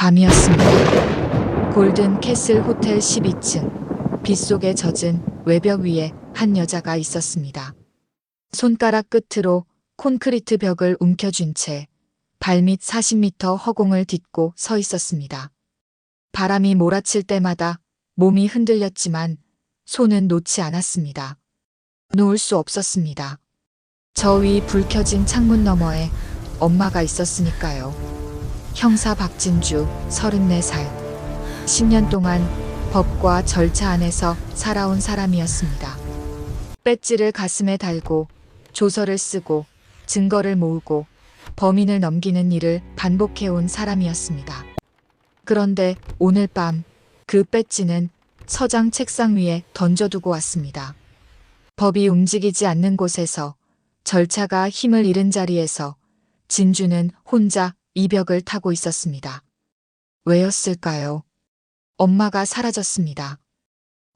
밤이었습니다. 골든 캐슬 호텔 12층. 빗속에 젖은 외벽 위에 한 여자가 있었습니다. 손가락 끝으로 콘크리트 벽을 움켜쥔 채 발밑 40m 허공을 딛고 서 있었습니다. 바람이 몰아칠 때마다 몸이 흔들렸지만 손은 놓지 않았습니다. 놓을 수 없었습니다. 저 위 불 켜진 창문 너머에 엄마가 있었으니까요. 형사 박진주, 34살. 10년 동안 법과 절차 안에서 살아온 사람이었습니다. 배지를 가슴에 달고 조서를 쓰고 증거를 모으고 범인을 넘기는 일을 반복해온 사람이었습니다. 그런데 오늘 밤 그 배지는 서장 책상 위에 던져두고 왔습니다. 법이 움직이지 않는 곳에서, 절차가 힘을 잃은 자리에서 진주는 혼자 이 벽을 타고 있었습니다. 왜였을까요? 엄마가 사라졌습니다.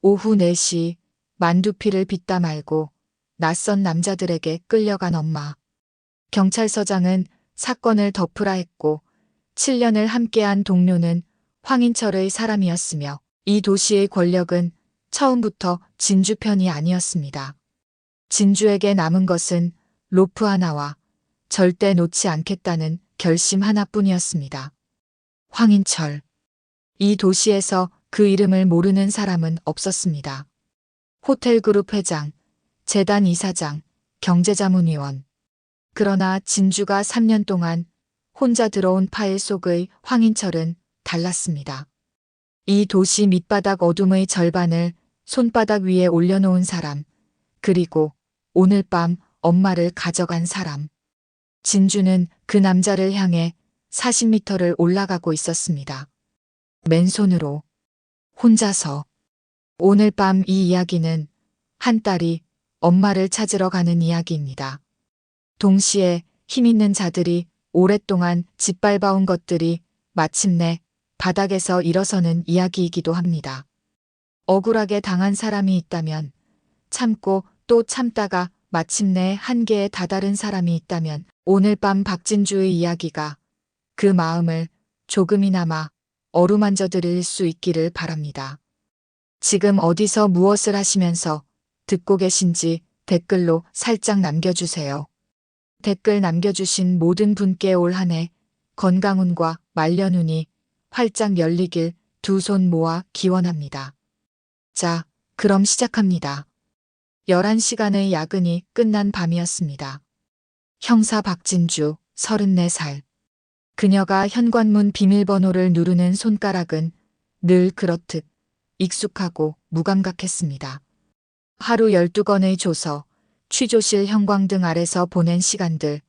오후 4시 만두피를 빚다 말고 낯선 남자들에게 끌려간 엄마. 경찰서장은 사건을 덮으라 했고 7년을 함께한 동료는 황인철의 사람이었으며 이 도시의 권력은 처음부터 진주 편이 아니었습니다. 진주에게 남은 것은 로프 하나와 절대 놓지 않겠다는 결심 하나뿐이었습니다. 황인철. 이 도시에서 그 이름을 모르는 사람은 없었습니다. 호텔그룹 회장, 재단 이사장, 경제자문위원. 그러나 진주가 3년 동안 혼자 들어온 파일 속의 황인철은 달랐습니다. 이 도시 밑바닥 어둠의 절반을 손바닥 위에 올려놓은 사람, 그리고 오늘 밤 엄마를 가져간 사람. 진주는 그 남자를 향해 40m를 올라가고 있었습니다. 맨손으로, 혼자서. 오늘 밤 이 이야기는 한 딸이 엄마를 찾으러 가는 이야기입니다. 동시에 힘 있는 자들이 오랫동안 짓밟아온 것들이 마침내 바닥에서 일어서는 이야기이기도 합니다. 억울하게 당한 사람이 있다면, 참고 또 참다가 마침내 한계에 다다른 사람이 있다면 오늘 밤 박진주의 이야기가 그 마음을 조금이나마 어루만져 드릴 수 있기를 바랍니다. 지금 어디서 무엇을 하시면서 듣고 계신지 댓글로 살짝 남겨주세요. 댓글 남겨주신 모든 분께 올 한 해 건강운과 말년운이 활짝 열리길 두 손 모아 기원합니다. 자, 그럼 시작합니다. 11시간의 야근이 끝난 밤이었습니다. 형사 박진주, 34살. 그녀가 현관문 비밀번호를 누르는 손가락은 늘 그렇듯 익숙하고 무감각했습니다. 하루 12건의 조서, 취조실 형광등 아래서 보낸 시간들,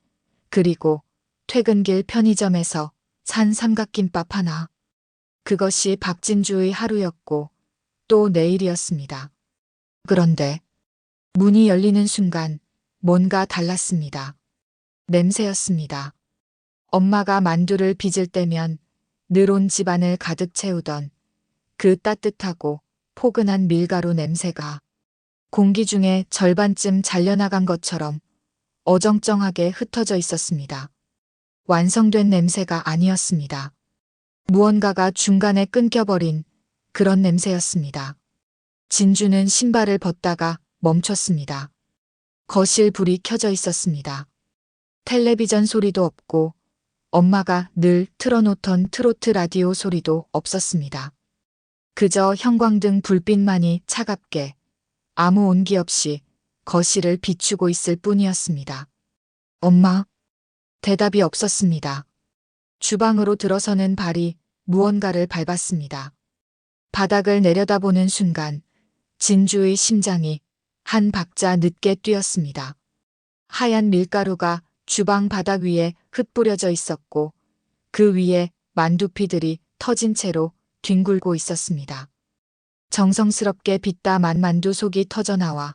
그리고 퇴근길 편의점에서 산 삼각김밥 하나. 그것이 박진주의 하루였고 또 내일이었습니다. 그런데 문이 열리는 순간 뭔가 달랐습니다. 냄새였습니다. 엄마가 만두를 빚을 때면 늘 온 집안을 가득 채우던 그 따뜻하고 포근한 밀가루 냄새가 공기 중에 절반쯤 잘려나간 것처럼 어정쩡하게 흩어져 있었습니다. 완성된 냄새가 아니었습니다. 무언가가 중간에 끊겨버린 그런 냄새였습니다. 진주는 신발을 벗다가 멈췄습니다. 거실 불이 켜져 있었습니다. 텔레비전 소리도 없고 엄마가 늘 틀어놓던 트로트 라디오 소리도 없었습니다. 그저 형광등 불빛만이 차갑게 아무 온기 없이 거실을 비추고 있을 뿐이었습니다. 엄마? 대답이 없었습니다. 주방으로 들어서는 발이 무언가를 밟았습니다. 바닥을 내려다보는 순간 진주의 심장이 한 박자 늦게 뛰었습니다. 하얀 밀가루가 주방 바닥 위에 흩뿌려져 있었고 그 위에 만두피들이 터진 채로 뒹굴고 있었습니다. 정성스럽게 빚다 만만두 속이 터져나와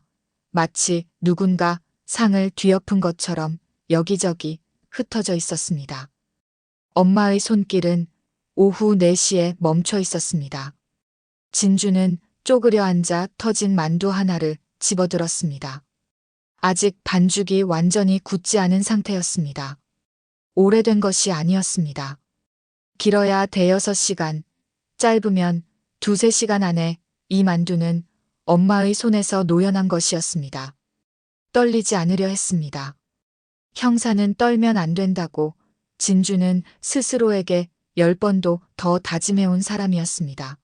마치 누군가 상을 뒤엎은 것처럼 여기저기 흩어져 있었습니다. 엄마의 손길은 오후 4시에 멈춰 있었습니다. 진주는 쪼그려 앉아 터진 만두 하나를 집어들었습니다. 아직 반죽이 완전히 굳지 않은 상태였습니다. 오래된 것이 아니었습니다. 길어야 대여섯 시간, 짧으면 두세 시간 안에 이 만두는 엄마의 손에서 노연한 것이었습니다. 떨리지 않으려 했습니다. 형사는 떨면 안 된다고 진주는 스스로에게 10번도 더 다짐해온 사람이었습니다.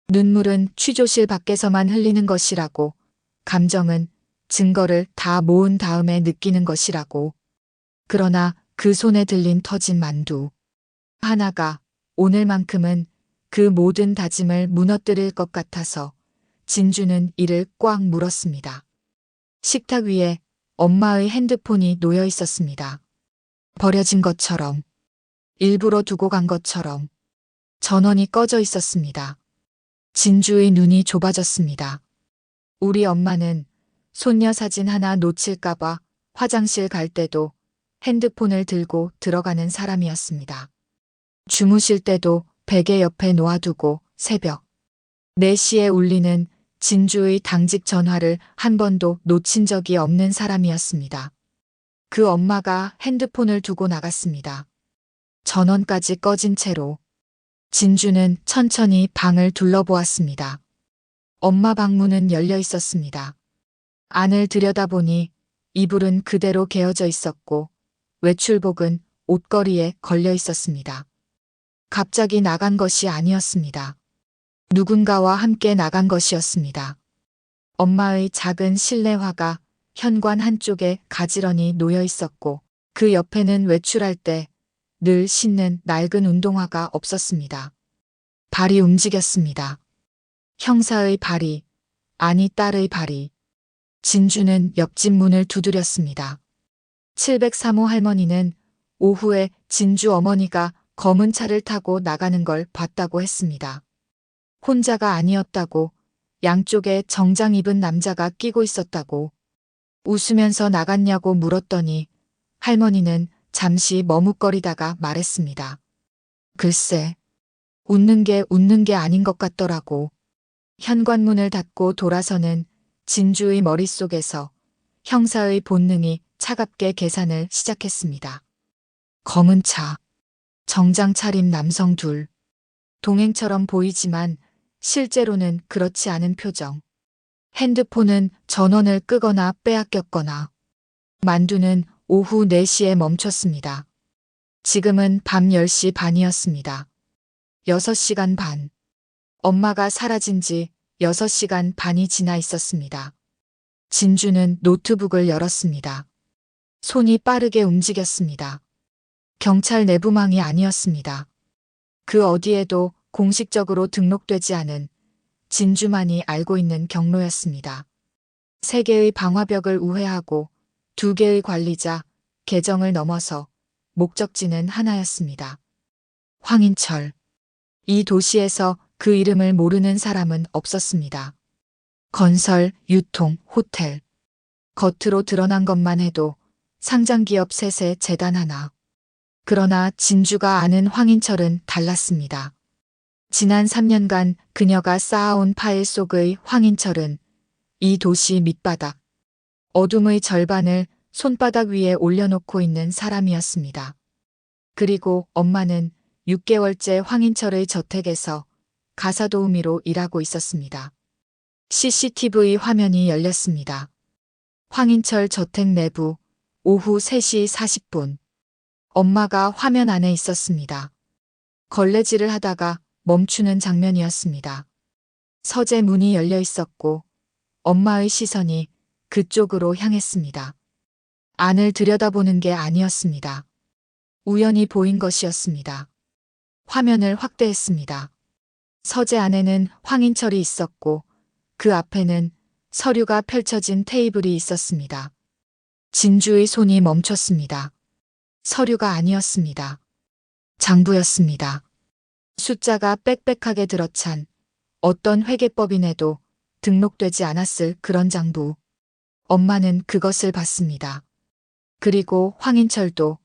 눈물은 취조실 밖에서만 흘리는 것이라고, 감정은 증거를 다 모은 다음에 느끼는 것이라고. 그러나 그 손에 들린 터진 만두 하나가 오늘만큼은 그 모든 다짐을 무너뜨릴 것 같아서 진주는 이를 꽉 물었습니다. 식탁 위에 엄마의 핸드폰이 놓여 있었습니다. 버려진 것처럼, 일부러 두고 간 것처럼 전원이 꺼져 있었습니다. 진주의 눈이 좁아졌습니다. 우리 엄마는 손녀 사진 하나 놓칠까봐 화장실 갈 때도 핸드폰을 들고 들어가는 사람이었습니다. 주무실 때도 베개 옆에 놓아두고 새벽 4시에 울리는 진주의 당직 전화를 한 번도 놓친 적이 없는 사람이었습니다. 그 엄마가 핸드폰을 두고 나갔습니다. 전원까지 꺼진 채로. 진주는 천천히 방을 둘러보았습니다. 엄마 방문은 열려 있었습니다. 안을 들여다보니 이불은 그대로 개어져 있었고 외출복은 옷걸이에 걸려 있었습니다. 갑자기 나간 것이 아니었습니다. 누군가와 함께 나간 것이었습니다. 엄마의 작은 실내화가 현관 한쪽에 가지런히 놓여 있었고 그 옆에는 외출할 때 늘 신는 낡은 운동화가 없었습니다. 발이 움직였습니다. 형사의 발이, 아니 딸의 발이. 진주는 옆집 문을 두드렸습니다. 703호 할머니는 오후에 진주 어머니가 검은 차를 타고 나가는 걸 봤다고 했습니다. 혼자가 아니었다고, 양쪽에 정장 입은 남자가 끼고 있었다고. 웃으면서 나갔냐고 물었더니 할머니는 잠시 머뭇거리다가 말했습니다. 글쎄, 웃는 게 아닌 것 같더라고. 현관문을 닫고 돌아서는 진주의 머릿속에서 형사의 본능이 차갑게 계산을 시작했습니다. 검은 차, 정장 차림 남성 둘. 동행처럼 보이지만 실제로는 그렇지 않은 표정. 핸드폰은 전원을 끄거나 빼앗겼거나. 만두는 오후 4시에 멈췄습니다. 지금은 밤 10시 반이었습니다. 6시간 반. 엄마가 사라진 지 6시간 반이 지나 있었습니다. 진주는 노트북을 열었습니다. 손이 빠르게 움직였습니다. 경찰 내부망이 아니었습니다. 그 어디에도 공식적으로 등록되지 않은 진주만이 알고 있는 경로였습니다. 3개의 방화벽을 우회하고 2개의 관리자, 계정을 넘어서 목적지는 하나였습니다. 황인철. 이 도시에서 그 이름을 모르는 사람은 없었습니다. 건설, 유통, 호텔. 겉으로 드러난 것만 해도 상장기업 셋의 재단 하나. 그러나 진주가 아는 황인철은 달랐습니다. 지난 3년간 그녀가 쌓아온 파일 속의 황인철은 이 도시 밑바닥, 어둠의 절반을 손바닥 위에 올려놓고 있는 사람이었습니다. 그리고 엄마는 6개월째 황인철의 저택에서 가사도우미로 일하고 있었습니다. CCTV 화면이 열렸습니다. 황인철 저택 내부, 오후 3시 40분. 엄마가 화면 안에 있었습니다. 걸레질을 하다가 멈추는 장면이었습니다. 서재 문이 열려 있었고 엄마의 시선이 그쪽으로 향했습니다. 안을 들여다보는 게 아니었습니다. 우연히 보인 것이었습니다. 화면을 확대했습니다. 서재 안에는 황인철이 있었고 그 앞에는 서류가 펼쳐진 테이블이 있었습니다. 진주의 손이 멈췄습니다. 서류가 아니었습니다. 장부였습니다. 숫자가 빽빽하게 들어찬 어떤 회계법인에도 등록되지 않았을 그런 장부. 엄마는 그것을 봤습니다. 그리고 황인철도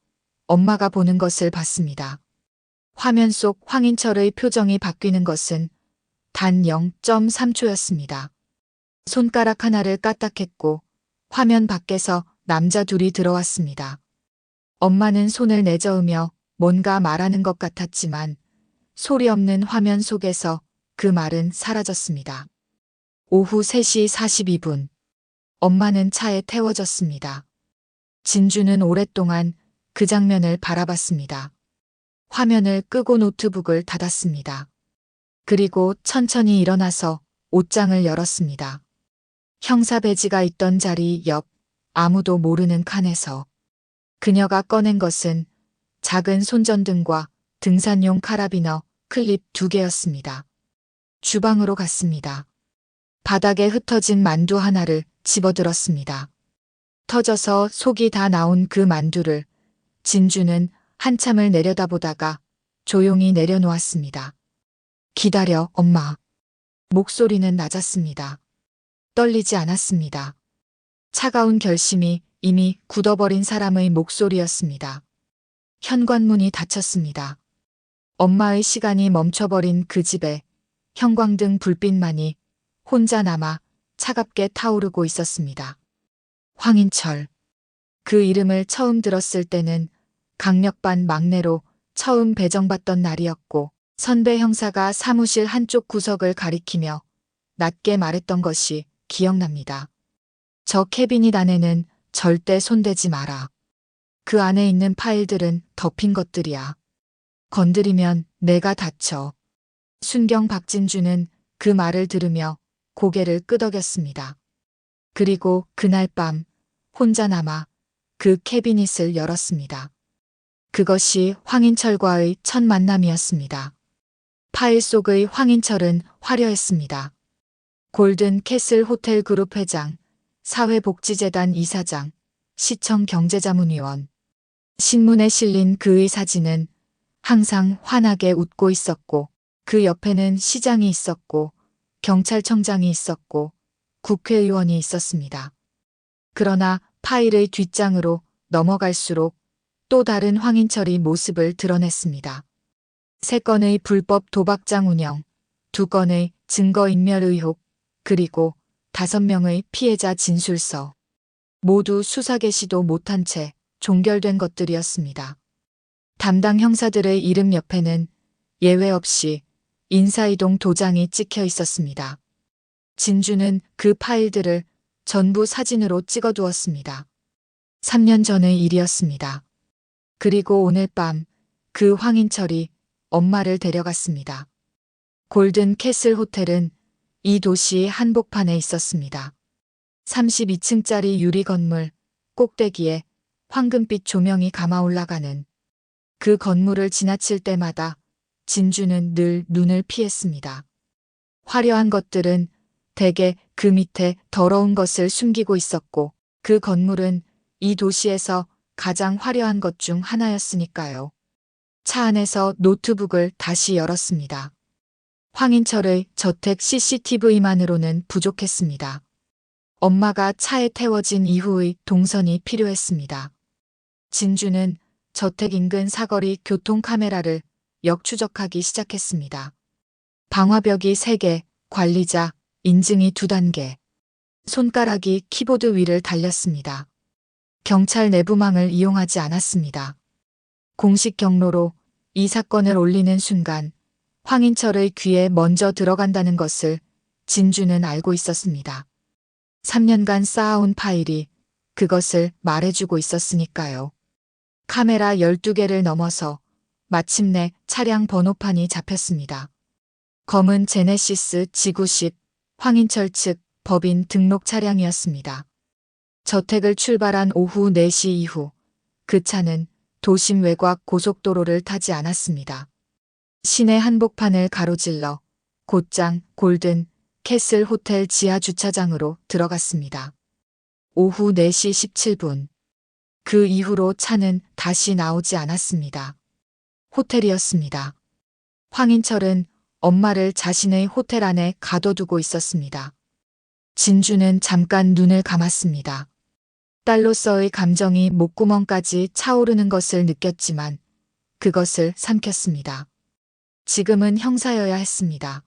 엄마가 보는 것을 봤습니다. 화면 속 황인철의 표정이 바뀌는 것은 단 0.3초였습니다. 손가락 하나를 까딱했고 화면 밖에서 남자 둘이 들어왔습니다. 엄마는 손을 내저으며 뭔가 말하는 것 같았지만 소리 없는 화면 속에서 그 말은 사라졌습니다. 오후 3시 42분. 엄마는 차에 태워졌습니다. 진주는 오랫동안 그 장면을 바라봤습니다. 화면을 끄고 노트북을 닫았습니다. 그리고 천천히 일어나서 옷장을 열었습니다. 형사 배지가 있던 자리 옆 아무도 모르는 칸에서 그녀가 꺼낸 것은 작은 손전등과 등산용 카라비너 클립 2개였습니다. 주방으로 갔습니다. 바닥에 흩어진 만두 하나를 집어들었습니다. 터져서 속이 다 나온 그 만두를 진주는 한참을 내려다보다가 조용히 내려놓았습니다. 기다려, 엄마. 목소리는 낮았습니다. 떨리지 않았습니다. 차가운 결심이 이미 굳어버린 사람의 목소리였습니다. 현관문이 닫혔습니다. 엄마의 시간이 멈춰버린 그 집에 형광등 불빛만이 혼자 남아 차갑게 타오르고 있었습니다. 황인철. 그 이름을 처음 들었을 때는 강력반 막내로 처음 배정받던 날이었고 선배 형사가 사무실 한쪽 구석을 가리키며 낮게 말했던 것이 기억납니다. 저 캐비닛 안에는 절대 손대지 마라. 그 안에 있는 파일들은 덮인 것들이야. 건드리면 내가 다쳐. 순경 박진주는 그 말을 들으며 고개를 끄덕였습니다. 그리고 그날 밤 혼자 남아 그 캐비닛을 열었습니다. 그것이 황인철과의 첫 만남이었습니다. 파일 속의 황인철은 화려했습니다. 골든 캐슬 호텔 그룹 회장, 사회복지재단 이사장, 시청 경제자문위원. 신문에 실린 그의 사진은 항상 환하게 웃고 있었고 그 옆에는 시장이 있었고 경찰청장이 있었고 국회의원이 있었습니다. 그러나 파일의 뒷장으로 넘어갈수록 또 다른 황인철이 모습을 드러냈습니다. 3건의 불법 도박장 운영, 2건의 증거인멸 의혹, 그리고 5명의 피해자 진술서. 모두 수사 개시도 못한 채 종결된 것들이었습니다. 담당 형사들의 이름 옆에는 예외 없이 인사이동 도장이 찍혀 있었습니다. 진주는 그 파일들을 전부 사진으로 찍어두었습니다. 3년 전의 일이었습니다. 그리고 오늘 밤 그 황인철이 엄마를 데려갔습니다. 골든 캐슬 호텔은 이 도시 한복판에 있었습니다. 32층짜리 유리 건물 꼭대기에 황금빛 조명이 감아 올라가는 그 건물을 지나칠 때마다 진주는 늘 눈을 피했습니다. 화려한 것들은 대개 그 밑에 더러운 것을 숨기고 있었고 그 건물은 이 도시에서 가장 화려한 것 중 하나였으니까요. 차 안에서 노트북을 다시 열었습니다. 황인철의 저택 CCTV만으로는 부족했습니다. 엄마가 차에 태워진 이후의 동선이 필요했습니다. 진주는 저택 인근 사거리 교통카메라를 역추적하기 시작했습니다. 방화벽이 3개, 관리자, 인증이 2단계. 손가락이 키보드 위를 달렸습니다. 경찰 내부망을 이용하지 않았습니다. 공식 경로로 이 사건을 올리는 순간 황인철의 귀에 먼저 들어간다는 것을 진주는 알고 있었습니다. 3년간 쌓아온 파일이 그것을 말해주고 있었으니까요. 카메라 12개를 넘어서 마침내 차량 번호판이 잡혔습니다. 검은 제네시스 G90 황인철 측 법인 등록 차량이었습니다. 저택을 출발한 오후 4시 이후 그 차는 도심 외곽 고속도로를 타지 않았습니다. 시내 한복판을 가로질러 곧장 골든 캐슬 호텔 지하 주차장으로 들어갔습니다. 오후 4시 17분. 그 이후로 차는 다시 나오지 않았습니다. 호텔이었습니다. 황인철은 엄마를 자신의 호텔 안에 가둬두고 있었습니다. 진주는 잠깐 눈을 감았습니다. 딸로서의 감정이 목구멍까지 차오르는 것을 느꼈지만 그것을 삼켰습니다. 지금은 형사여야 했습니다.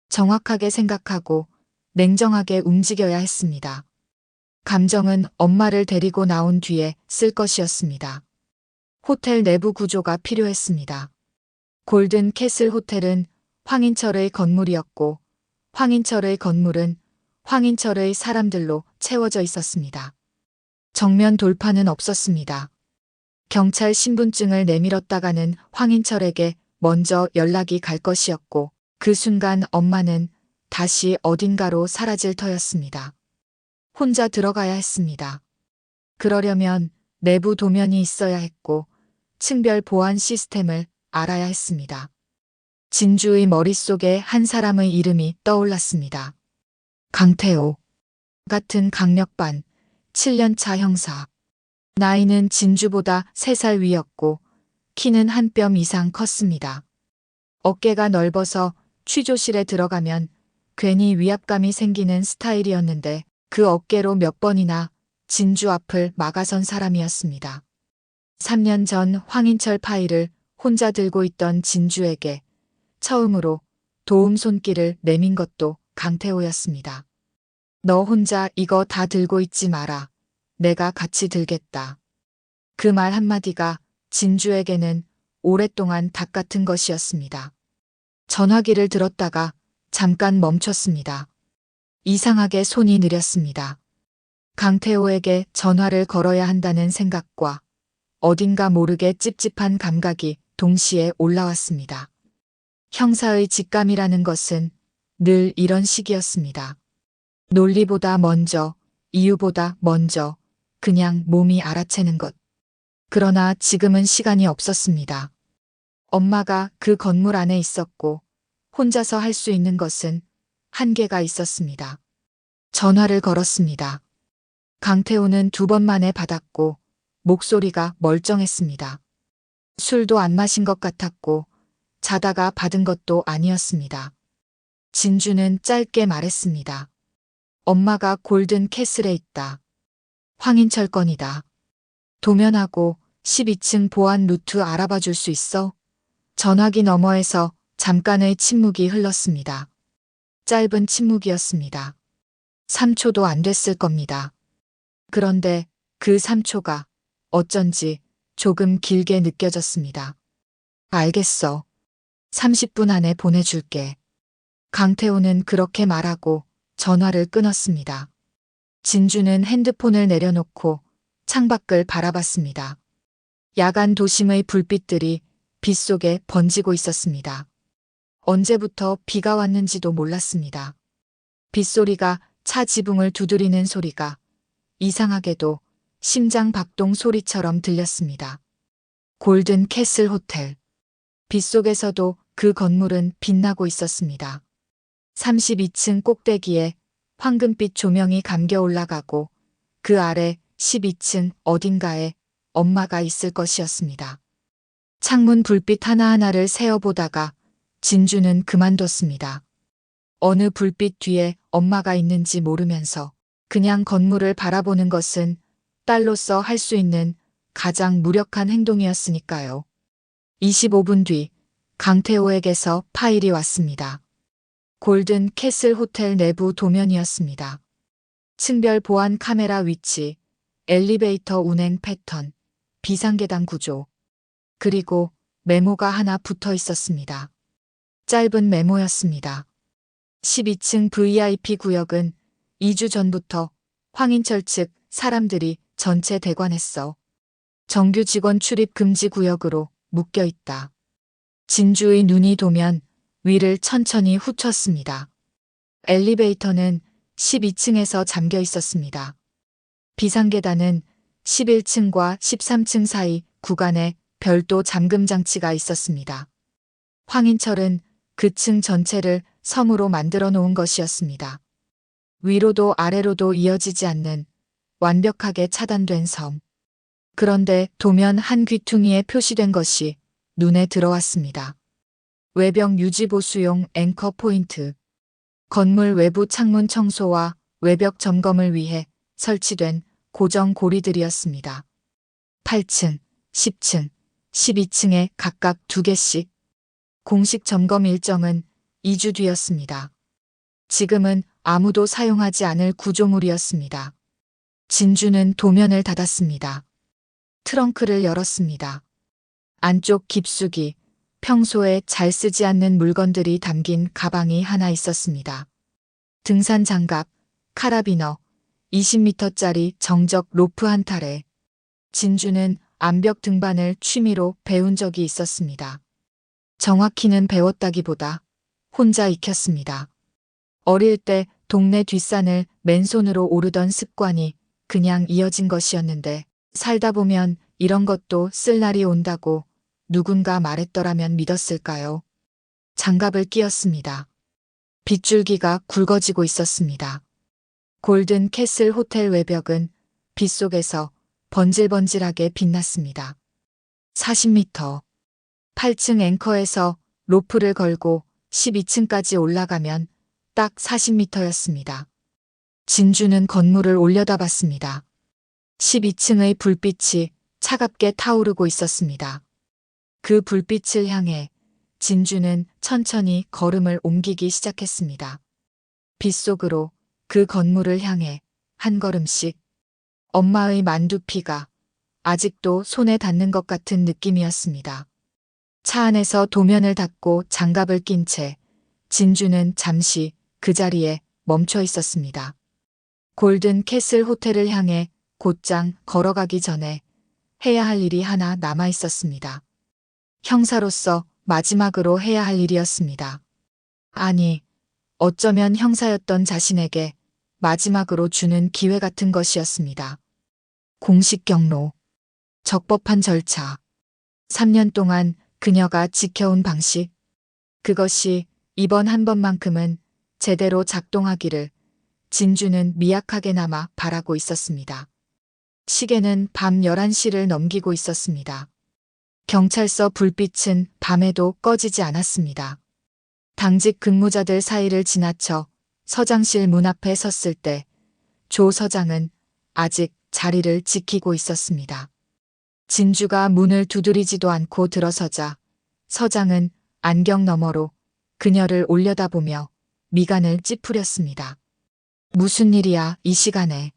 정확하게 생각하고 냉정하게 움직여야 했습니다. 감정은 엄마를 데리고 나온 뒤에 쓸 것이었습니다. 호텔 내부 구조가 필요했습니다. 골든 캐슬 호텔은 황인철의 건물이었고 황인철의 건물은 황인철의 사람들로 채워져 있었습니다. 정면 돌파는 없었습니다. 경찰 신분증을 내밀었다가는 황인철에게 먼저 연락이 갈 것이었고 그 순간 엄마는 다시 어딘가로 사라질 터였습니다. 혼자 들어가야 했습니다. 그러려면 내부 도면이 있어야 했고 층별 보안 시스템을 알아야 했습니다. 진주의 머릿속에 한 사람의 이름이 떠올랐습니다. 강태호. 같은 강력반 7년차 형사. 나이는 진주보다 3살 위였고 키는 한 뼘 이상 컸습니다. 어깨가 넓어서 취조실에 들어가면 괜히 위압감이 생기는 스타일이었는데 그 어깨로 몇 번이나 진주 앞을 막아선 사람이었습니다. 3년 전 황인철 파일을 혼자 들고 있던 진주에게 처음으로 도움 손길을 내민 것도 강태호였습니다. 너 혼자 이거 다 들고 있지 마라. 내가 같이 들겠다. 그 말 한마디가 진주에게는 오랫동안 닭 같은 것이었습니다. 전화기를 들었다가 잠깐 멈췄습니다. 이상하게 손이 느렸습니다. 강태호에게 전화를 걸어야 한다는 생각과 어딘가 모르게 찝찝한 감각이 동시에 올라왔습니다. 형사의 직감이라는 것은 늘 이런 식이었습니다. 논리보다 먼저, 이유보다 먼저, 그냥 몸이 알아채는 것. 그러나 지금은 시간이 없었습니다. 엄마가 그 건물 안에 있었고 혼자서 할 수 있는 것은 한계가 있었습니다. 전화를 걸었습니다. 강태호는 2번 만에 받았고 목소리가 멀쩡했습니다. 술도 안 마신 것 같았고 자다가 받은 것도 아니었습니다. 진주는 짧게 말했습니다. 엄마가 골든 캐슬에 있다. 황인철 건이다. 도면하고 12층 보안 루트 알아봐 줄 수 있어? 전화기 너머에서 잠깐의 침묵이 흘렀습니다. 짧은 침묵이었습니다. 3초도 안 됐을 겁니다. 그런데 그 3초가 어쩐지 조금 길게 느껴졌습니다. 알겠어. 30분 안에 보내줄게. 강태호는 그렇게 말하고 전화를 끊었습니다. 진주는 핸드폰을 내려놓고 창밖을 바라봤습니다. 야간 도심의 불빛들이 빗속에 번지고 있었습니다. 언제부터 비가 왔는지도 몰랐습니다. 빗소리가 차 지붕을 두드리는 소리가 이상하게도 심장 박동 소리처럼 들렸습니다. 골든 캐슬 호텔. 빗속에서도 그 건물은 빛나고 있었습니다. 32층 꼭대기에 황금빛 조명이 감겨 올라가고 그 아래 12층 어딘가에 엄마가 있을 것이었습니다. 창문 불빛 하나하나를 세어보다가 진주는 그만뒀습니다. 어느 불빛 뒤에 엄마가 있는지 모르면서 그냥 건물을 바라보는 것은 딸로서 할 수 있는 가장 무력한 행동이었으니까요. 25분 뒤 강태호에게서 파일이 왔습니다. 골든 캐슬 호텔 내부 도면이었습니다. 층별 보안 카메라 위치, 엘리베이터 운행 패턴, 비상계단 구조, 그리고 메모가 하나 붙어 있었습니다. 짧은 메모였습니다. 12층 VIP 구역은 2주 전부터 황인철 측 사람들이 전체 대관했어. 정규 직원 출입 금지 구역으로 묶여 있다. 진주의 눈이 도면 위를 천천히 훑었습니다. 엘리베이터는 12층에서 잠겨 있었습니다. 비상계단은 11층과 13층 사이 구간에 별도 잠금 장치가 있었습니다. 황인철은 그 층 전체를 섬으로 만들어 놓은 것이었습니다. 위로도 아래로도 이어지지 않는 완벽하게 차단된 섬. 그런데 도면 한 귀퉁이에 표시된 것이 눈에 들어왔습니다. 외벽 유지 보수용 앵커 포인트. 건물 외부 창문 청소와 외벽 점검을 위해 설치된 고정 고리들이었습니다. 8층, 10층, 12층에 각각 2개씩. 공식 점검 일정은 2주 뒤였습니다. 지금은 아무도 사용하지 않을 구조물이었습니다. 진주는 도면을 닫았습니다. 트렁크를 열었습니다. 안쪽 깊숙이 평소에 잘 쓰지 않는 물건들이 담긴 가방이 하나 있었습니다. 등산 장갑, 카라비너, 20m짜리 정적 로프 한 탈에. 진주는 암벽 등반을 취미로 배운 적이 있었습니다. 정확히는 배웠다기보다 혼자 익혔습니다. 어릴 때 동네 뒷산을 맨손으로 오르던 습관이 그냥 이어진 것이었는데 살다 보면 이런 것도 쓸 날이 온다고 누군가 말했더라면 믿었을까요? 장갑을 끼웠습니다. 빗줄기가 굵어지고 있었습니다. 골든 캐슬 호텔 외벽은 빛 속에서 번질번질하게 빛났습니다. 40m. 8층 앵커에서 로프를 걸고 12층까지 올라가면 딱 40m였습니다. 진주는 건물을 올려다봤습니다. 12층의 불빛이 차갑게 타오르고 있었습니다. 그 불빛을 향해 진주는 천천히 걸음을 옮기기 시작했습니다. 빛 속으로 그 건물을 향해 한 걸음씩. 엄마의 만두피가 아직도 손에 닿는 것 같은 느낌이었습니다. 차 안에서 도면을 닫고 장갑을 낀 채 진주는 잠시 그 자리에 멈춰 있었습니다. 골든 캐슬 호텔을 향해 곧장 걸어가기 전에 해야 할 일이 하나 남아 있었습니다. 형사로서 마지막으로 해야 할 일이었습니다. 아니, 어쩌면 형사였던 자신에게 마지막으로 주는 기회 같은 것이었습니다. 공식 경로, 적법한 절차, 3년 동안 그녀가 지켜온 방식, 그것이 이번 한 번만큼은 제대로 작동하기를 진주는 미약하게나마 바라고 있었습니다. 시계는 밤 11시를 넘기고 있었습니다. 경찰서 불빛은 밤에도 꺼지지 않았습니다. 당직 근무자들 사이를 지나쳐 서장실 문 앞에 섰을 때 조 서장은 아직 자리를 지키고 있었습니다. 진주가 문을 두드리지도 않고 들어서자 서장은 안경 너머로 그녀를 올려다보며 미간을 찌푸렸습니다. 무슨 일이야, 이 시간에.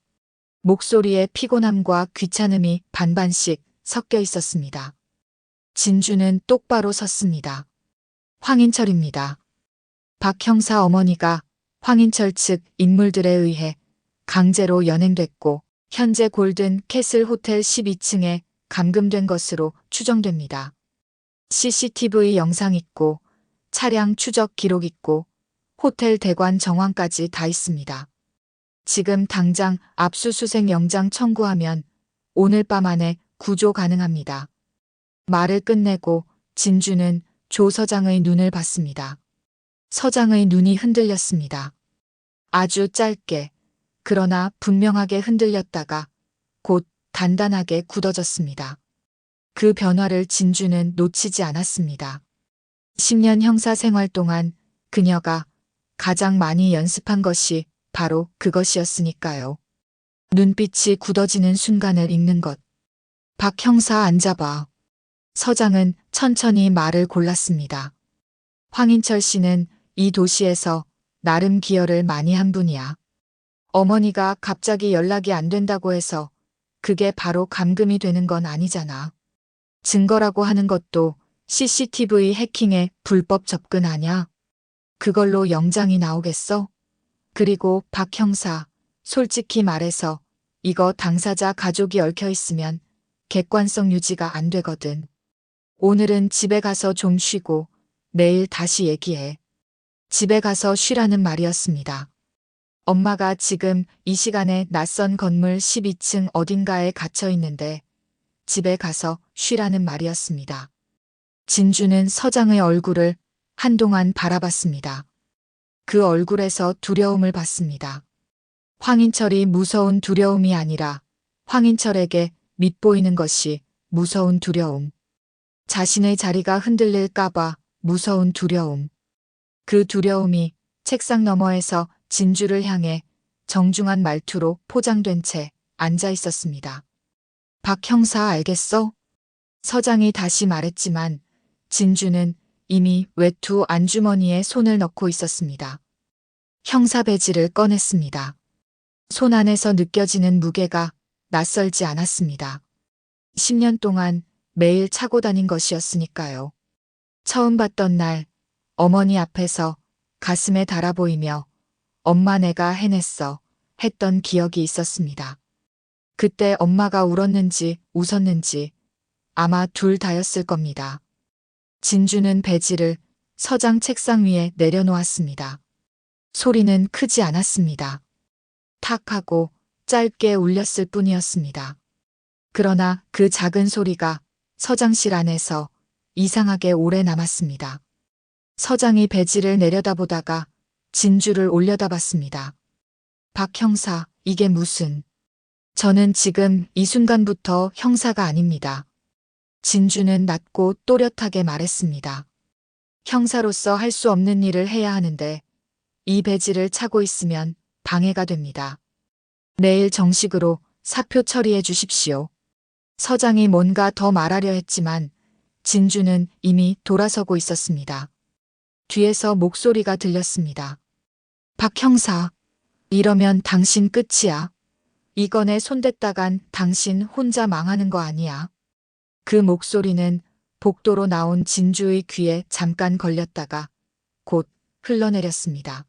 목소리에 피곤함과 귀찮음이 반반씩 섞여 있었습니다. 진주는 똑바로 섰습니다. 황인철입니다. 박 형사 어머니가 황인철 측 인물들에 의해 강제로 연행됐고 현재 골든 캐슬 호텔 12층에 감금된 것으로 추정됩니다. CCTV 영상 있고 차량 추적 기록 있고 호텔 대관 정황까지 다 있습니다. 지금 당장 압수수색 영장 청구하면 오늘 밤 안에 구조 가능합니다. 말을 끝내고 진주는 조 서장의 눈을 봤습니다. 서장의 눈이 흔들렸습니다. 아주 짧게, 그러나 분명하게 흔들렸다가 곧 단단하게 굳어졌습니다. 그 변화를 진주는 놓치지 않았습니다. 10년 형사 생활 동안 그녀가 가장 많이 연습한 것이 바로 그것이었으니까요. 눈빛이 굳어지는 순간을 읽는 것. 박 형사 앉아봐. 서장은 천천히 말을 골랐습니다. 황인철 씨는 이 도시에서 나름 기여를 많이 한 분이야. 어머니가 갑자기 연락이 안 된다고 해서 그게 바로 감금이 되는 건 아니잖아. 증거라고 하는 것도 CCTV 해킹의 불법 접근 아냐? 그걸로 영장이 나오겠어? 그리고 박 형사, 솔직히 말해서 이거 당사자 가족이 얽혀 있으면 객관성 유지가 안 되거든. 오늘은 집에 가서 좀 쉬고 내일 다시 얘기해. 집에 가서 쉬라는 말이었습니다. 엄마가 지금 이 시간에 낯선 건물 12층 어딘가에 갇혀 있는데 집에 가서 쉬라는 말이었습니다. 진주는 서장의 얼굴을 한동안 바라봤습니다. 그 얼굴에서 두려움을 봤습니다. 황인철이 무서운 두려움이 아니라 황인철에게 밉보이는 것이 무서운 두려움. 자신의 자리가 흔들릴까봐 무서운 두려움. 그 두려움이 책상 너머에서 진주를 향해 정중한 말투로 포장된 채 앉아 있었습니다. 박 형사 알겠어? 서장이 다시 말했지만 진주는 이미 외투 안주머니에 손을 넣고 있었습니다. 형사 배지를 꺼냈습니다. 손 안에서 느껴지는 무게가 낯설지 않았습니다. 10년 동안 매일 차고 다닌 것이었으니까요. 처음 봤던 날 어머니 앞에서 가슴에 달아 보이며 엄마 내가 해냈어 했던 기억이 있었습니다. 그때 엄마가 울었는지 웃었는지 아마 둘 다였을 겁니다. 진주는 배지를 서장 책상 위에 내려놓았습니다. 소리는 크지 않았습니다. 탁 하고 짧게 울렸을 뿐이었습니다. 그러나 그 작은 소리가 서장실 안에서 이상하게 오래 남았습니다. 서장이 배지를 내려다보다가 진주를 올려다봤습니다. 박 형사, 이게 무슨... 저는 지금 이 순간부터 형사가 아닙니다. 진주는 낮고 또렷하게 말했습니다. 형사로서 할 수 없는 일을 해야 하는데 이 배지를 차고 있으면 방해가 됩니다. 내일 정식으로 사표 처리해 주십시오. 서장이 뭔가 더 말하려 했지만 진주는 이미 돌아서고 있었습니다. 뒤에서 목소리가 들렸습니다. 박 형사, 이러면 당신 끝이야. 이건에 손댔다간 당신 혼자 망하는 거 아니야. 그 목소리는 복도로 나온 진주의 귀에 잠깐 걸렸다가 곧 흘러내렸습니다.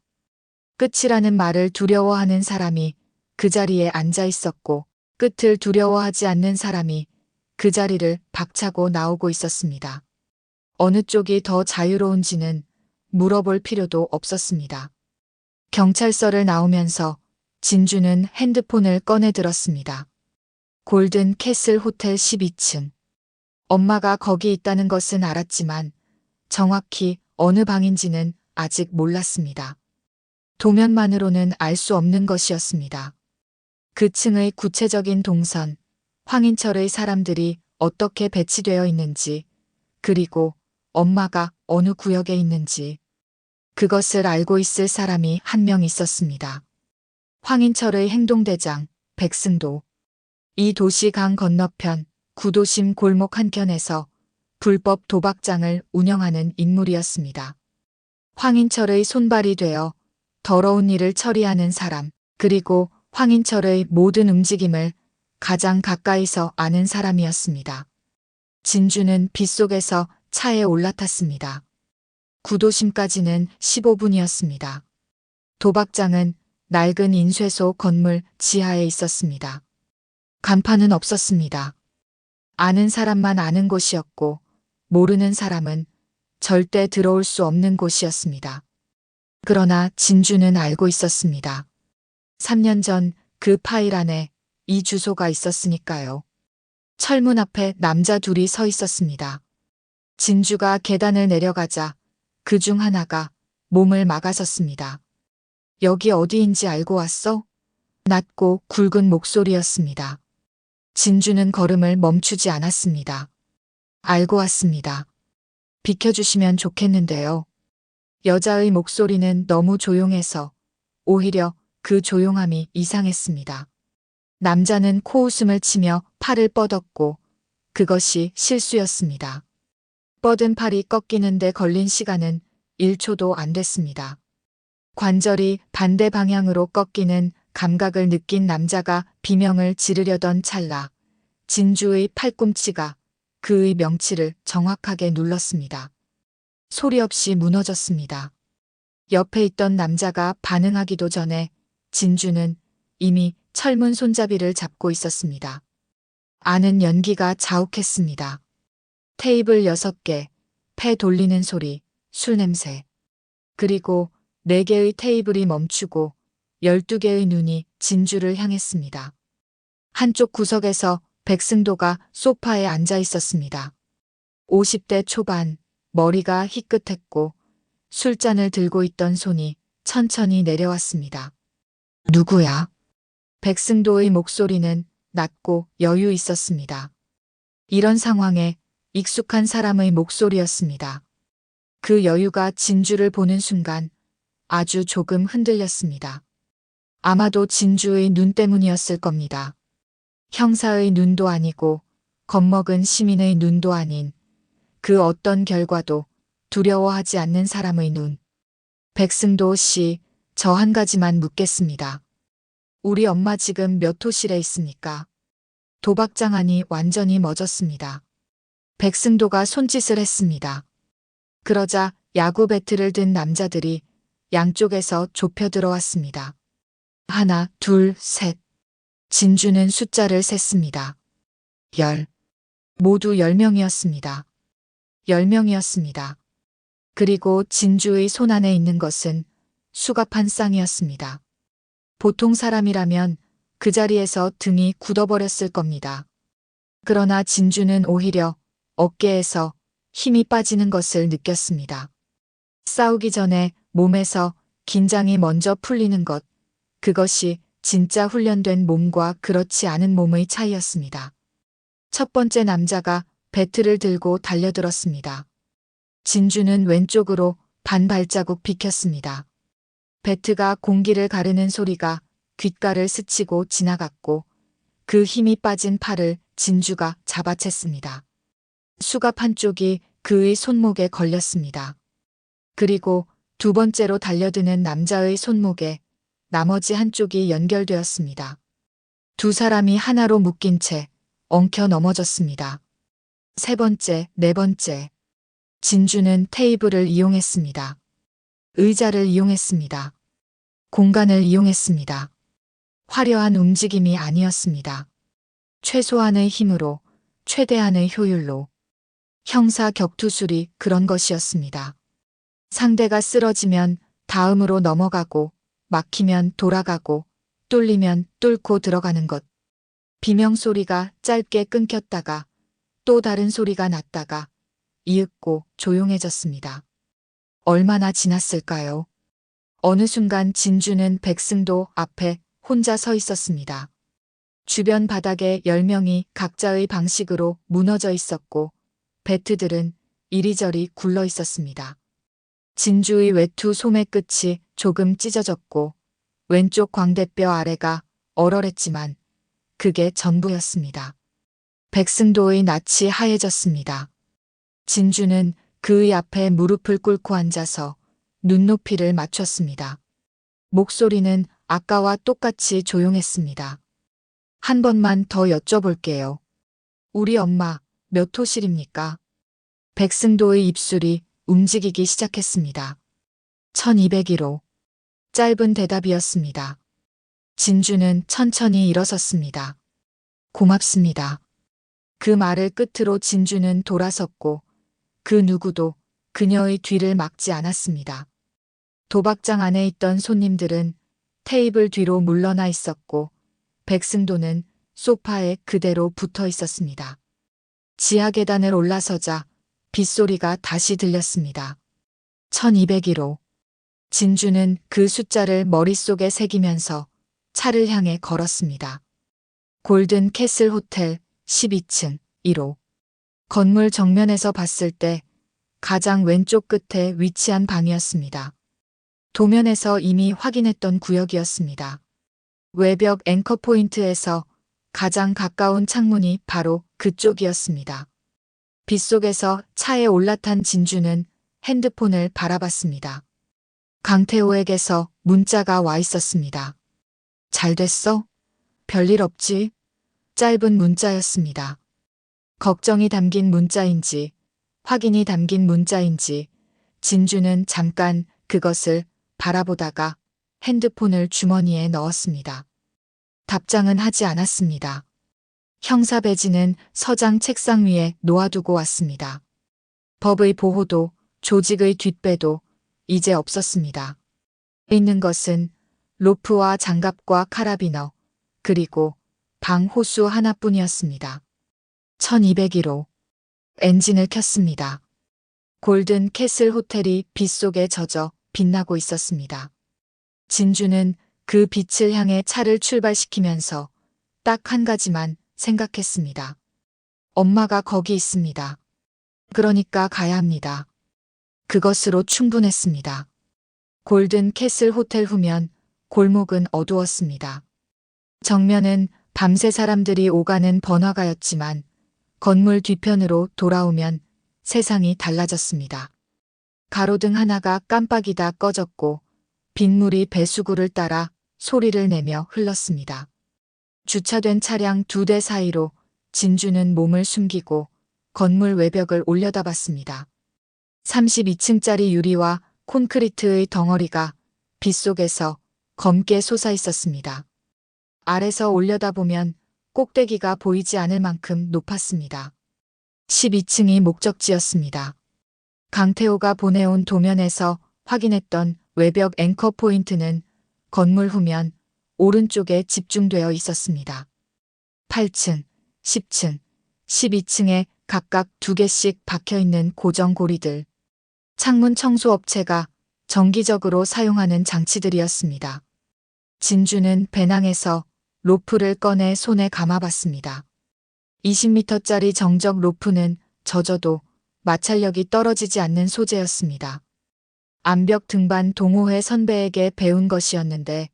끝이라는 말을 두려워하는 사람이 그 자리에 앉아 있었고 끝을 두려워하지 않는 사람이 그 자리를 박차고 나오고 있었습니다. 어느 쪽이 더 자유로운지는 물어볼 필요도 없었습니다. 경찰서를 나오면서 진주는 핸드폰을 꺼내 들었습니다. 골든 캐슬 호텔 12층. 엄마가 거기 있다는 것은 알았지만 정확히 어느 방인지는 아직 몰랐습니다. 도면만으로는 알 수 없는 것이었습니다. 그 층의 구체적인 동선, 황인철의 사람들이 어떻게 배치되어 있는지, 그리고 엄마가 어느 구역에 있는지, 그것을 알고 있을 사람이 한 명 있었습니다. 황인철의 행동대장 백승도. 이 도시 강 건너편 구도심 골목 한켠에서 불법 도박장을 운영하는 인물이었습니다. 황인철의 손발이 되어 더러운 일을 처리하는 사람, 그리고 황인철의 모든 움직임을 가장 가까이서 아는 사람이었습니다. 진주는 빗속에서 차에 올라탔습니다. 구도심까지는 15분이었습니다. 도박장은 낡은 인쇄소 건물 지하에 있었습니다. 간판은 없었습니다. 아는 사람만 아는 곳이었고 모르는 사람은 절대 들어올 수 없는 곳이었습니다. 그러나 진주는 알고 있었습니다. 3년 전 그 파일 안에 이 주소가 있었으니까요. 철문 앞에 남자 둘이 서 있었습니다. 진주가 계단을 내려가자 그 중 하나가 몸을 막아섰습니다. 여기 어디인지 알고 왔어? 낮고 굵은 목소리였습니다. 진주는 걸음을 멈추지 않았습니다. 알고 왔습니다. 비켜주시면 좋겠는데요. 여자의 목소리는 너무 조용해서 오히려 그 조용함이 이상했습니다. 남자는 코웃음을 치며 팔을 뻗었고 그것이 실수였습니다. 뻗은 팔이 꺾이는데 걸린 시간은 1초도 안 됐습니다. 관절이 반대 방향으로 꺾이는 감각을 느낀 남자가 비명을 지르려던 찰나 진주의 팔꿈치가 그의 명치를 정확하게 눌렀습니다. 소리 없이 무너졌습니다. 옆에 있던 남자가 반응하기도 전에 진주는 이미 철문 손잡이를 잡고 있었습니다. 아는 연기가 자욱했습니다. 테이블 6개, 패 돌리는 소리, 술 냄새. 그리고 4개의 테이블이 멈추고 12개의 눈이 진주를 향했습니다. 한쪽 구석에서 백승도가 소파에 앉아 있었습니다. 50대 초반, 머리가 희끗했고 술잔을 들고 있던 손이 천천히 내려왔습니다. 누구야? 백승도의 목소리는 낮고 여유 있었습니다. 이런 상황에 익숙한 사람의 목소리였습니다. 그 여유가 진주를 보는 순간 아주 조금 흔들렸습니다. 아마도 진주의 눈 때문이었을 겁니다. 형사의 눈도 아니고 겁먹은 시민의 눈도 아닌 그 어떤 결과도 두려워하지 않는 사람의 눈. 백승도 씨, 저 한 가지만 묻겠습니다. 우리 엄마 지금 몇 호실에 있습니까? 도박장 안이 완전히 멎었습니다. 백승도가 손짓을 했습니다. 그러자 야구 배트를 든 남자들이 양쪽에서 좁혀 들어왔습니다. 하나, 둘, 셋. 진주는 숫자를 셌습니다. 10. 모두 10명이었습니다. 10명이었습니다. 그리고 진주의 손 안에 있는 것은 수갑 한 쌍이었습니다. 보통 사람이라면 그 자리에서 등이 굳어버렸을 겁니다. 그러나 진주는 오히려 어깨에서 힘이 빠지는 것을 느꼈습니다. 싸우기 전에 몸에서 긴장이 먼저 풀리는 것, 그것이 진짜 훈련된 몸과 그렇지 않은 몸의 차이였습니다. 첫 번째 남자가 배트를 들고 달려들었습니다. 진주는 왼쪽으로 반 발자국 비켰습니다. 배트가 공기를 가르는 소리가 귓가를 스치고 지나갔고 그 힘이 빠진 팔을 진주가 잡아챘습니다. 수갑 한쪽이 그의 손목에 걸렸습니다. 그리고 두 번째로 달려드는 남자의 손목에 나머지 한쪽이 연결되었습니다. 두 사람이 하나로 묶인 채 엉켜 넘어졌습니다. 세 번째, 네 번째. 진주는 테이블을 이용했습니다. 의자를 이용했습니다. 공간을 이용했습니다. 화려한 움직임이 아니었습니다. 최소한의 힘으로, 최대한의 효율로. 형사 격투술이 그런 것이었습니다. 상대가 쓰러지면 다음으로 넘어가고, 막히면 돌아가고, 뚫리면 뚫고 들어가는 것. 비명소리가 짧게 끊겼다가 또 다른 소리가 났다가 이윽고 조용해졌습니다. 얼마나 지났을까요? 어느 순간 진주는 백승도 앞에 혼자 서 있었습니다. 주변 바닥에 10명이 각자의 방식으로 무너져 있었고 배트들은 이리저리 굴러 있었습니다. 진주의 외투 소매 끝이 조금 찢어졌고 왼쪽 광대뼈 아래가 얼얼했지만 그게 전부였습니다. 백승도의 낯이 하얘졌습니다. 진주는 그의 앞에 무릎을 꿇고 앉아서 눈높이를 맞췄습니다. 목소리는 아까와 똑같이 조용했습니다. 한 번만 더 여쭤볼게요. 우리 엄마 몇 호실입니까? 백승도의 입술이 움직이기 시작했습니다. 1201호. 짧은 대답이었습니다. 진주는 천천히 일어섰습니다. 고맙습니다. 그 말을 끝으로 진주는 돌아섰고 그 누구도 그녀의 뒤를 막지 않았습니다. 도박장 안에 있던 손님들은 테이블 뒤로 물러나 있었고 백승도는 소파에 그대로 붙어 있었습니다. 지하 계단을 올라서자 빗소리가 다시 들렸습니다. 1201호. 진주는 그 숫자를 머릿속에 새기면서 차를 향해 걸었습니다. 골든 캐슬 호텔 12층 1호. 건물 정면에서 봤을 때 가장 왼쪽 끝에 위치한 방이었습니다. 도면에서 이미 확인했던 구역이었습니다. 외벽 앵커 포인트에서 가장 가까운 창문이 바로 그쪽이었습니다. 빗속에서 차에 올라탄 진주는 핸드폰을 바라봤습니다. 강태호에게서 문자가 와 있었습니다. 잘 됐어? 별일 없지? 짧은 문자였습니다. 걱정이 담긴 문자인지, 확인이 담긴 문자인지, 진주는 잠깐 그것을 바라보다가 핸드폰을 주머니에 넣었습니다. 답장은 하지 않았습니다. 형사 배지는 서장 책상 위에 놓아두고 왔습니다. 법의 보호도, 조직의 뒷배도 이제 없었습니다. 있는 것은 로프와 장갑과 카라비너, 그리고 방 호수 하나뿐이었습니다. 1201호. 엔진을 켰습니다. 골든 캐슬 호텔이 빗속에 젖어 빛나고 있었습니다. 진주는 그 빛을 향해 차를 출발시키면서 딱 한 가지만 생각했습니다. 엄마가 거기 있습니다. 그러니까 가야 합니다. 그것으로 충분했습니다. 골든 캐슬 호텔 후면 골목은 어두웠습니다. 정면은 밤새 사람들이 오가는 번화가였지만 건물 뒤편으로 돌아오면 세상이 달라졌습니다. 가로등 하나가 깜빡이다 꺼졌고 빗물이 배수구를 따라 소리를 내며 흘렀습니다. 주차된 차량 2대 사이로 진주는 몸을 숨기고 건물 외벽을 올려다봤습니다. 32층짜리 유리와 콘크리트의 덩어리가 빗속에서 검게 솟아 있었습니다. 아래서 올려다보면 꼭대기가 보이지 않을 만큼 높았습니다. 12층이 목적지였습니다. 강태호가 보내온 도면에서 확인했던 외벽 앵커 포인트는 건물 후면 오른쪽에 집중되어 있었습니다. 8층, 10층, 12층에 각각 2개씩 박혀있는 고정 고리들. 창문 청소 업체가 정기적으로 사용하는 장치들이었습니다. 진주는 배낭에서 로프를 꺼내 손에 감아봤습니다. 20m짜리 정적 로프는 젖어도 마찰력이 떨어지지 않는 소재였습니다. 암벽 등반 동호회 선배에게 배운 것이었는데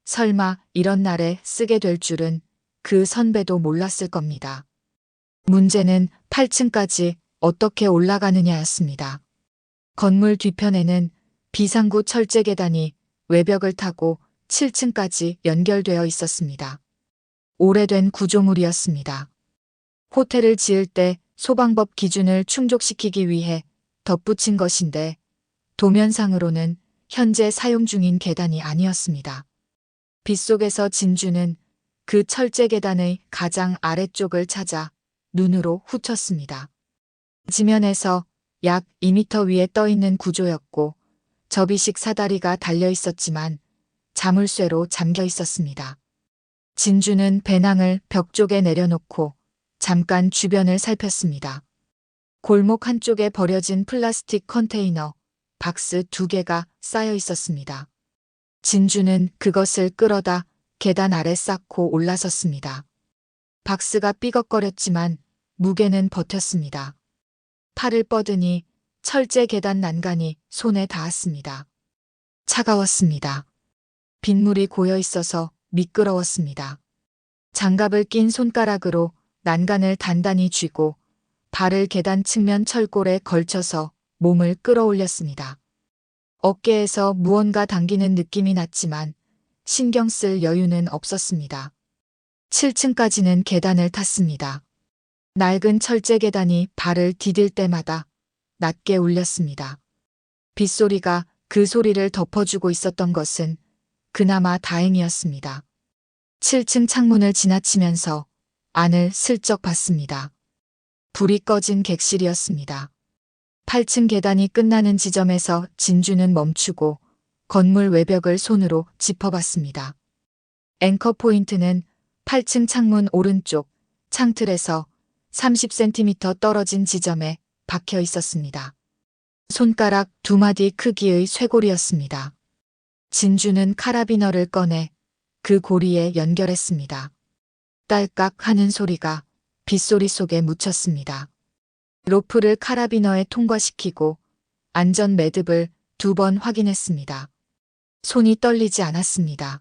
설마 이런 날에 쓰게 될 줄은 그 선배도 몰랐을 겁니다. 문제는 8층까지 어떻게 올라가느냐였습니다. 건물 뒤편에는 비상구 철제 계단이 외벽을 타고 7층까지 연결되어 있었습니다. 오래된 구조물이었습니다. 호텔을 지을 때 소방법 기준을 충족시키기 위해 덧붙인 것인데 도면상으로는 현재 사용 중인 계단이 아니었습니다. 빗속에서 진주는 그 철제 계단의 가장 아래쪽을 찾아 눈으로 훑었습니다. 지면에서 약 2m 위에 떠 있는 구조였고 접이식 사다리가 달려 있었지만 자물쇠로 잠겨 있었습니다. 진주는 배낭을 벽 쪽에 내려놓고 잠깐 주변을 살폈습니다. 골목 한쪽에 버려진 플라스틱 컨테이너, 박스 2개가 쌓여 있었습니다. 진주는 그것을 끌어다 계단 아래 쌓고 올라섰습니다. 박스가 삐걱거렸지만 무게는 버텼습니다. 팔을 뻗으니 철제 계단 난간이 손에 닿았습니다. 차가웠습니다. 빗물이 고여 있어서 미끄러웠습니다. 장갑을 낀 손가락으로 난간을 단단히 쥐고 발을 계단 측면 철골에 걸쳐서 몸을 끌어올렸습니다. 어깨에서 무언가 당기는 느낌이 났지만 신경 쓸 여유는 없었습니다. 7층까지는 계단을 탔습니다. 낡은 철제 계단이 발을 디딜 때마다 낮게 울렸습니다. 빗소리가 그 소리를 덮어주고 있었던 것은 그나마 다행이었습니다. 7층 창문을 지나치면서 안을 슬쩍 봤습니다. 불이 꺼진 객실이었습니다. 8층 계단이 끝나는 지점에서 진주는 멈추고 건물 외벽을 손으로 짚어봤습니다. 앵커 포인트는 8층 창문 오른쪽 창틀에서 30cm 떨어진 지점에 박혀 있었습니다. 손가락 2마디 크기의 쇠고리였습니다. 진주는 카라비너를 꺼내 그 고리에 연결했습니다. 딸깍 하는 소리가 빗소리 속에 묻혔습니다. 로프를 카라비너에 통과시키고 안전 매듭을 2번 확인했습니다. 손이 떨리지 않았습니다.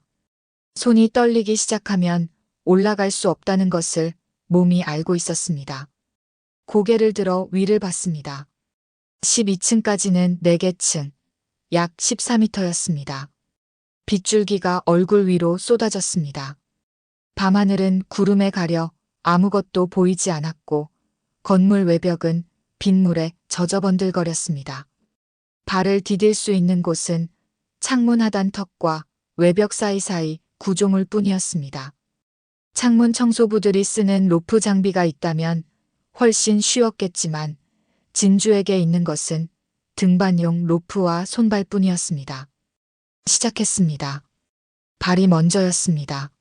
손이 떨리기 시작하면 올라갈 수 없다는 것을 몸이 알고 있었습니다. 고개를 들어 위를 봤습니다. 12층까지는 4개 층, 약 14m였습니다. 빗줄기가 얼굴 위로 쏟아졌습니다. 밤하늘은 구름에 가려 아무것도 보이지 않았고 건물 외벽은 빗물에 젖어번들거렸습니다. 발을 디딜 수 있는 곳은 창문 하단 턱과 외벽 사이사이 구조물 뿐이었습니다. 창문 청소부들이 쓰는 로프 장비가 있다면 훨씬 쉬웠겠지만 진주에게 있는 것은 등반용 로프와 손발뿐이었습니다. 시작했습니다. 발이 먼저였습니다.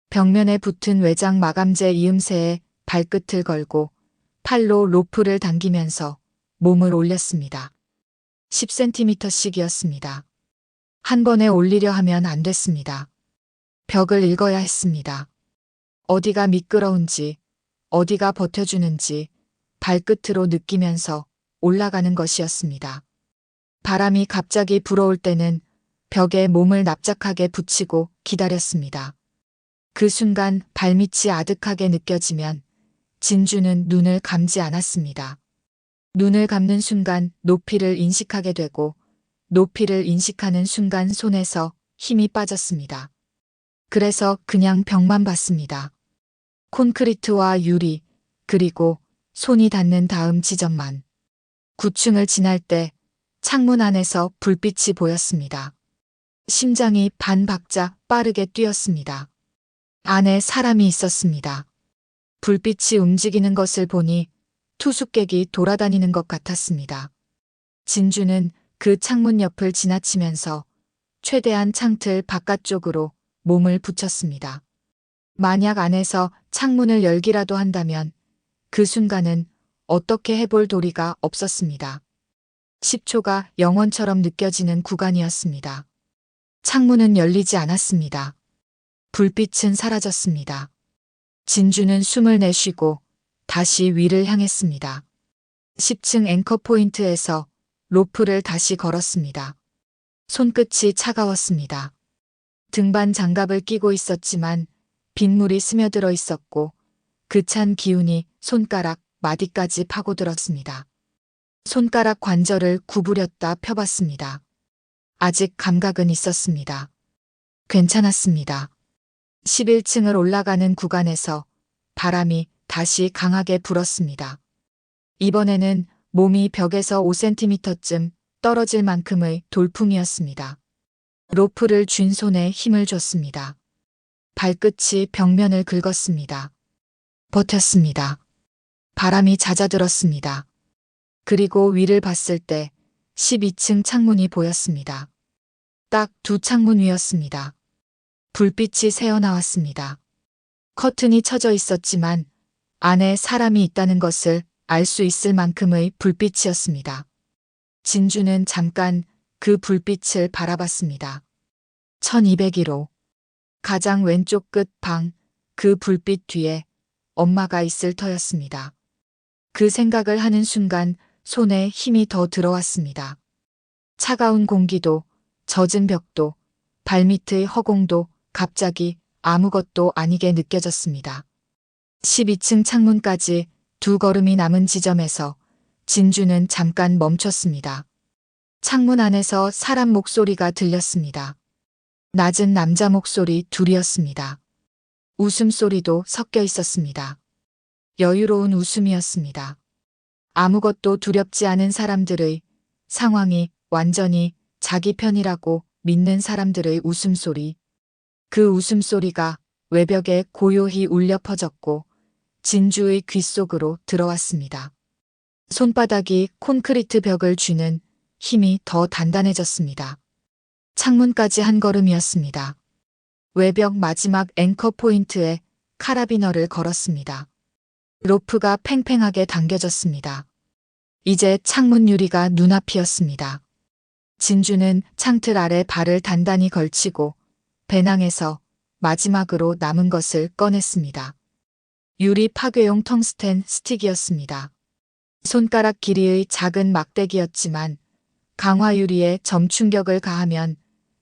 벽면에 붙은 외장 마감재 이음새에 발끝을 걸고 팔로 로프를 당기면서 몸을 올렸습니다. 10cm씩이었습니다. 한 번에 올리려 하면 안 됐습니다. 벽을 읽어야 했습니다. 어디가 미끄러운지, 어디가 버텨주는지 발끝으로 느끼면서 올라가는 것이었습니다. 바람이 갑자기 불어올 때는 벽에 몸을 납작하게 붙이고 기다렸습니다. 그 순간 발밑이 아득하게 느껴지면 진주는 눈을 감지 않았습니다. 눈을 감는 순간 높이를 인식하게 되고 높이를 인식하는 순간 손에서 힘이 빠졌습니다. 그래서 그냥 벽만 봤습니다. 콘크리트와 유리, 그리고 손이 닿는 다음 지점만. 9층을 지날 때 창문 안에서 불빛이 보였습니다. 심장이 반 박자 빠르게 뛰었습니다. 안에 사람이 있었습니다. 불빛이 움직이는 것을 보니 투숙객이 돌아다니는 것 같았습니다. 진주는 그 창문 옆을 지나치면서 최대한 창틀 바깥쪽으로 몸을 붙였습니다. 만약 안에서 창문을 열기라도 한다면 그 순간은 어떻게 해볼 도리가 없었습니다. 10초가 영원처럼 느껴지는 구간이었습니다. 창문은 열리지 않았습니다. 불빛은 사라졌습니다. 진주는 숨을 내쉬고 다시 위를 향했습니다. 10층 앵커 포인트에서 로프를 다시 걸었습니다. 손끝이 차가웠습니다. 등반 장갑을 끼고 있었지만 빗물이 스며들어 있었고 그 찬 기운이 손가락 마디까지 파고들었습니다. 손가락 관절을 구부렸다 펴봤습니다. 아직 감각은 있었습니다. 괜찮았습니다. 11층을 올라가는 구간에서 바람이 다시 강하게 불었습니다. 이번에는 몸이 벽에서 5cm쯤 떨어질 만큼의 돌풍이었습니다. 로프를 쥔 손에 힘을 줬습니다. 발끝이 벽면을 긁었습니다. 버텼습니다. 바람이 잦아들었습니다. 그리고 위를 봤을 때 12층 창문이 보였습니다. 딱 두 창문 위였습니다. 불빛이 새어나왔습니다. 커튼이 쳐져 있었지만 안에 사람이 있다는 것을 알 수 있을 만큼의 불빛이었습니다. 진주는 잠깐 그 불빛을 바라봤습니다. 1201호. 가장 왼쪽 끝 방, 그 불빛 뒤에 엄마가 있을 터였습니다. 그 생각을 하는 순간 손에 힘이 더 들어왔습니다. 차가운 공기도, 젖은 벽도, 발밑의 허공도 갑자기 아무것도 아니게 느껴졌습니다. 12층 창문까지 2걸음이 남은 지점에서 진주는 잠깐 멈췄습니다. 창문 안에서 사람 목소리가 들렸습니다. 낮은 남자 목소리 둘이었습니다. 웃음소리도 섞여 있었습니다. 여유로운 웃음이었습니다. 아무것도 두렵지 않은 사람들의, 상황이 완전히 자기 편이라고 믿는 사람들의 웃음소리. 그 웃음소리가 외벽에 고요히 울려 퍼졌고 진주의 귓속으로 들어왔습니다. 손바닥이 콘크리트 벽을 쥐는 힘이 더 단단해졌습니다. 창문까지 한 걸음이었습니다. 외벽 마지막 앵커 포인트에 카라비너를 걸었습니다. 로프가 팽팽하게 당겨졌습니다. 이제 창문 유리가 눈앞이었습니다. 진주는 창틀 아래 발을 단단히 걸치고 배낭에서 마지막으로 남은 것을 꺼냈습니다. 유리 파괴용 텅스텐 스틱이었습니다. 손가락 길이의 작은 막대기였지만 강화 유리에 점 충격을 가하면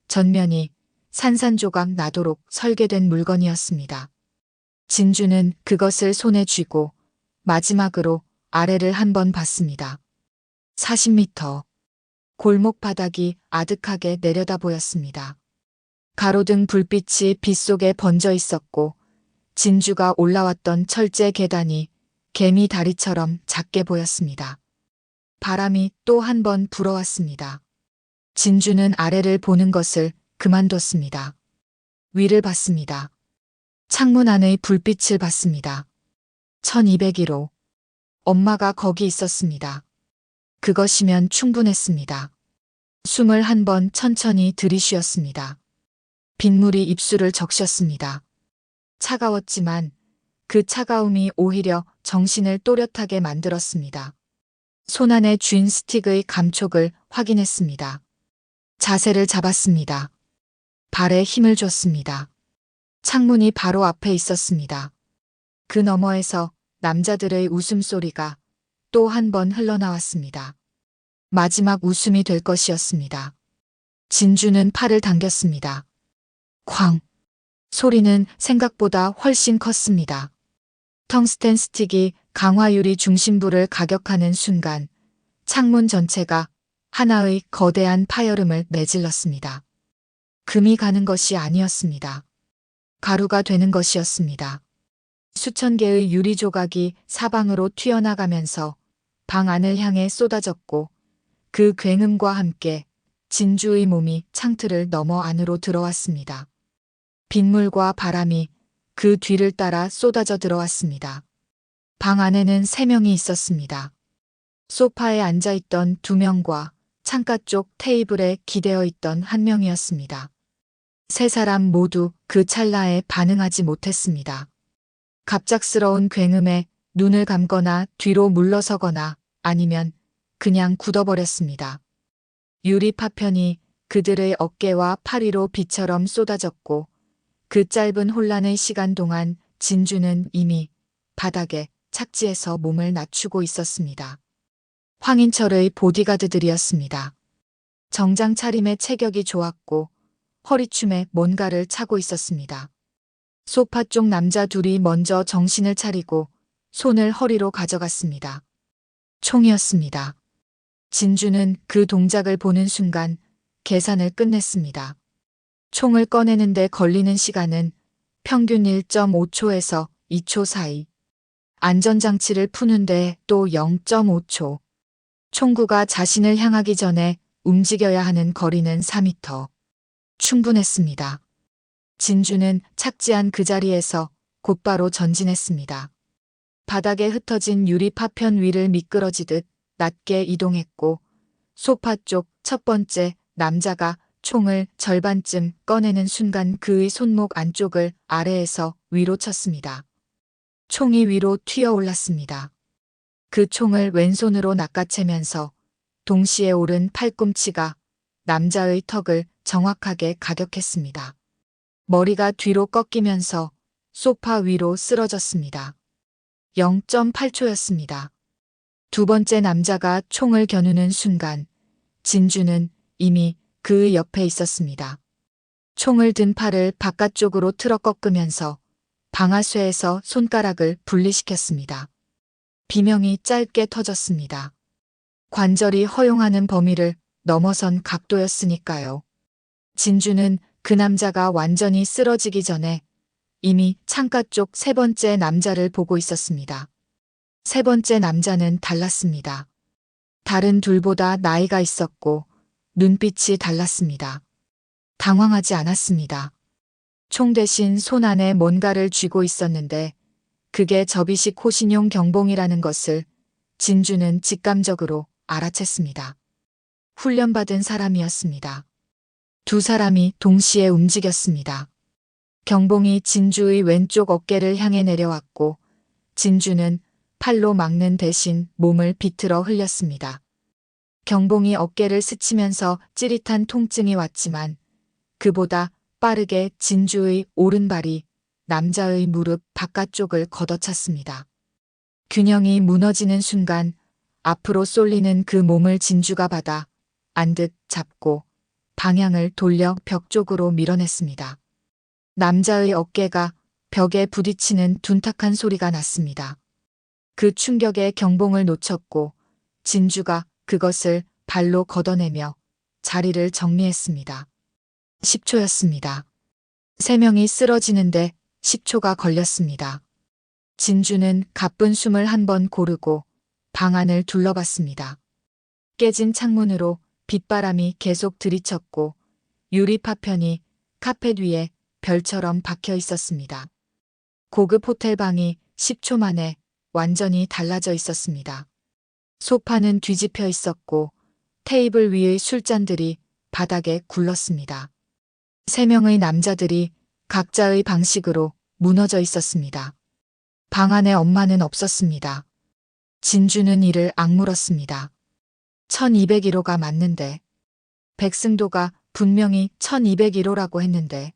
전면이 산산조각 나도록 설계된 물건이었습니다. 진주는 그것을 손에 쥐고 마지막으로 아래를 한번 봤습니다. 40m. 골목 바닥이 아득하게 내려다 보였습니다. 가로등 불빛이 빗속에 번져 있었고 진주가 올라왔던 철제 계단이 개미 다리처럼 작게 보였습니다. 바람이 또 한 번 불어왔습니다. 진주는 아래를 보는 것을 그만뒀습니다. 위를 봤습니다. 창문 안의 불빛을 봤습니다. 1201호. 엄마가 거기 있었습니다. 그것이면 충분했습니다. 숨을 한 번 천천히 들이쉬었습니다. 빗물이 입술을 적셨습니다. 차가웠지만 그 차가움이 오히려 정신을 또렷하게 만들었습니다. 손안에 쥔 스틱의 감촉을 확인했습니다. 자세를 잡았습니다. 발에 힘을 줬습니다. 창문이 바로 앞에 있었습니다. 그 너머에서 남자들의 웃음소리가 또 한 번 흘러나왔습니다. 마지막 웃음이 될 것이었습니다. 진주는 팔을 당겼습니다. 쾅! 소리는 생각보다 훨씬 컸습니다. 텅스텐 스틱이 강화유리 중심부를 가격하는 순간 창문 전체가 하나의 거대한 파열음을 내질렀습니다. 금이 가는 것이 아니었습니다. 가루가 되는 것이었습니다. 수천 개의 유리 조각이 사방으로 튀어나가면서 방 안을 향해 쏟아졌고 그 굉음과 함께 진주의 몸이 창틀을 넘어 안으로 들어왔습니다. 빗물과 바람이 그 뒤를 따라 쏟아져 들어왔습니다. 방 안에는 3명이 있었습니다. 소파에 앉아있던 2명과 창가 쪽 테이블에 기대어 있던 1명이었습니다. 3사람 모두 그 찰나에 반응하지 못했습니다. 갑작스러운 굉음에 눈을 감거나 뒤로 물러서거나 아니면 그냥 굳어버렸습니다. 유리 파편이 그들의 어깨와 팔 위로 비처럼 쏟아졌고 그 짧은 혼란의 시간 동안 진주는 이미 바닥에 착지해서 몸을 낮추고 있었습니다. 황인철의 보디가드들이었습니다. 정장 차림의 체격이 좋았고 허리춤에 뭔가를 차고 있었습니다. 소파 쪽 남자 둘이 먼저 정신을 차리고 손을 허리로 가져갔습니다. 총이었습니다. 진주는 그 동작을 보는 순간 계산을 끝냈습니다. 총을 꺼내는데 걸리는 시간은 평균 1.5초에서 2초 사이. 안전장치를 푸는데 또 0.5초. 총구가 자신을 향하기 전에 움직여야 하는 거리는 4m. 충분했습니다. 진주는 착지한 그 자리에서 곧바로 전진했습니다. 바닥에 흩어진 유리 파편 위를 미끄러지듯 낮게 이동했고 소파 쪽 첫 번째 남자가 총을 절반쯤 꺼내는 순간 그의 손목 안쪽을 아래에서 위로 쳤습니다. 총이 위로 튀어 올랐습니다. 그 총을 왼손으로 낚아채면서 동시에 오른 팔꿈치가 남자의 턱을 정확하게 가격했습니다. 머리가 뒤로 꺾이면서 소파 위로 쓰러졌습니다. 0.8초였습니다. 두 번째 남자가 총을 겨누는 순간 진주는 이미 그의 옆에 있었습니다. 총을 든 팔을 바깥쪽으로 틀어 꺾으면서 방아쇠에서 손가락을 분리시켰습니다. 비명이 짧게 터졌습니다. 관절이 허용하는 범위를 넘어선 각도였으니까요. 진주는 그 남자가 완전히 쓰러지기 전에 이미 창가 쪽 3번째 남자를 보고 있었습니다. 3번째 남자는 달랐습니다. 다른 둘보다 나이가 있었고 눈빛이 달랐습니다. 당황하지 않았습니다. 총 대신 손 안에 뭔가를 쥐고 있었는데 그게 접이식 호신용 경봉이라는 것을 진주는 직감적으로 알아챘습니다. 훈련받은 사람이었습니다. 두 사람이 동시에 움직였습니다. 경봉이 진주의 왼쪽 어깨를 향해 내려왔고 진주는 팔로 막는 대신 몸을 비틀어 흘렸습니다. 경봉이 어깨를 스치면서 찌릿한 통증이 왔지만 그보다 빠르게 진주의 오른발이 남자의 무릎 바깥쪽을 걷어찼습니다. 균형이 무너지는 순간 앞으로 쏠리는 그 몸을 진주가 받아 안 듯 잡고 방향을 돌려 벽 쪽으로 밀어냈습니다. 남자의 어깨가 벽에 부딪히는 둔탁한 소리가 났습니다. 그 충격에 경봉을 놓쳤고 진주가 그것을 발로 걷어내며 자리를 정리했습니다. 10초였습니다. 3명이 쓰러지는데 10초가 걸렸습니다. 진주는 가쁜 숨을 한 번 고르고 방 안을 둘러봤습니다. 깨진 창문으로 빗바람이 계속 들이쳤고 유리 파편이 카펫 위에 별처럼 박혀 있었습니다. 고급 호텔방이 10초 만에 완전히 달라져 있었습니다. 소파는 뒤집혀 있었고 테이블 위의 술잔들이 바닥에 굴렀습니다. 3명의 남자들이 각자의 방식으로 무너져 있었습니다. 방 안에 엄마는 없었습니다. 진주는 이를 악물었습니다. 1201호가 맞는데 백승도가 분명히 1201호라고 했는데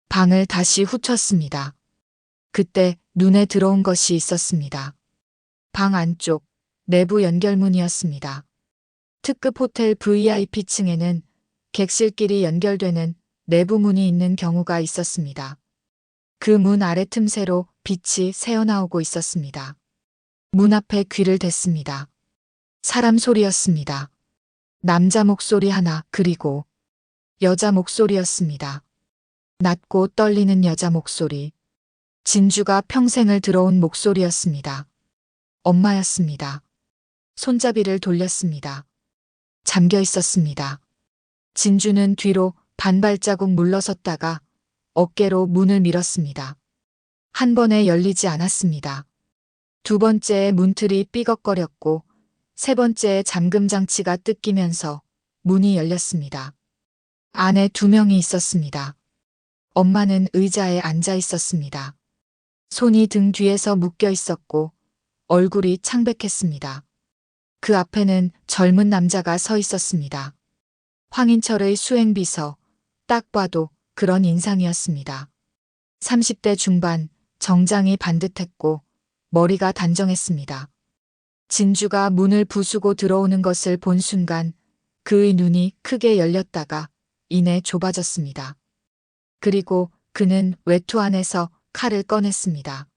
방을 다시 후쳤습니다. 그때 눈에 들어온 것이 있었습니다. 방 안쪽 내부 연결문이었습니다. 특급 호텔 VIP층에는 객실끼리 연결되는 내부 문이 있는 경우가 있었습니다. 그 문 아래 틈새로 빛이 새어나오고 있었습니다. 문 앞에 귀를 댔습니다. 사람 소리였습니다. 남자 목소리 하나 그리고 여자 목소리였습니다. 낮고 떨리는 여자 목소리. 진주가 평생을 들어온 목소리였습니다. 엄마였습니다. 손잡이를 돌렸습니다. 잠겨 있었습니다. 진주는 뒤로 반발자국 물러섰다가 어깨로 문을 밀었습니다. 한 번에 열리지 않았습니다. 두 번째에 문틀이 삐걱거렸고 세 번째에 잠금 장치가 뜯기면서 문이 열렸습니다. 안에 두 명이 있었습니다. 엄마는 의자에 앉아 있었습니다. 손이 등 뒤에서 묶여 있었고 얼굴이 창백했습니다. 그 앞에는 젊은 남자가 서 있었습니다. 황인철의 수행비서, 딱 봐도 그런 인상이었습니다. 30대 중반, 정장이 반듯했고 머리가 단정했습니다. 진주가 문을 부수고 들어오는 것을 본 순간 그의 눈이 크게 열렸다가 이내 좁아졌습니다. 그리고 그는 외투 안에서 칼을 꺼냈습니다.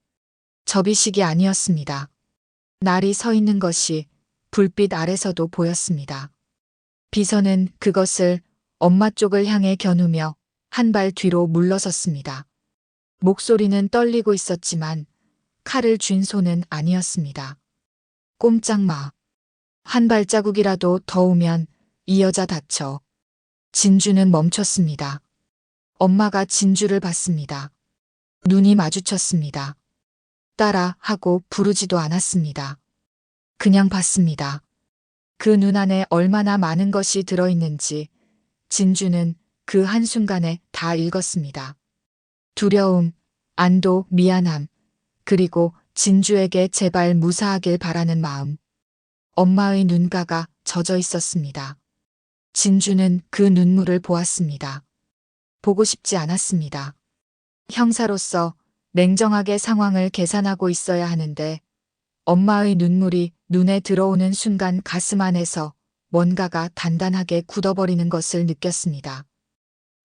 접이식이 아니었습니다. 날이 서 있는 것이 불빛 아래서도 보였습니다. 비서는 그것을 엄마 쪽을 향해 겨누며 한 발 뒤로 물러섰습니다. 목소리는 떨리고 있었지만 칼을 쥔 손은 아니었습니다. 꼼짝 마. 한 발자국이라도 더 오면 이 여자 다쳐. 진주는 멈췄습니다. 엄마가 진주를 봤습니다. 눈이 마주쳤습니다. 따라 하고 부르지도 않았습니다. 그냥 봤습니다. 그 눈 안에 얼마나 많은 것이 들어있는지 진주는 그 한순간에 다 읽었습니다. 두려움, 안도, 미안함, 그리고 진주에게 제발 무사하길 바라는 마음. 엄마의 눈가가 젖어 있었습니다. 진주는 그 눈물을 보았습니다. 보고 싶지 않았습니다. 형사로서 냉정하게 상황을 계산하고 있어야 하는데 엄마의 눈물이 눈에 들어오는 순간 가슴 안에서 뭔가가 단단하게 굳어버리는 것을 느꼈습니다.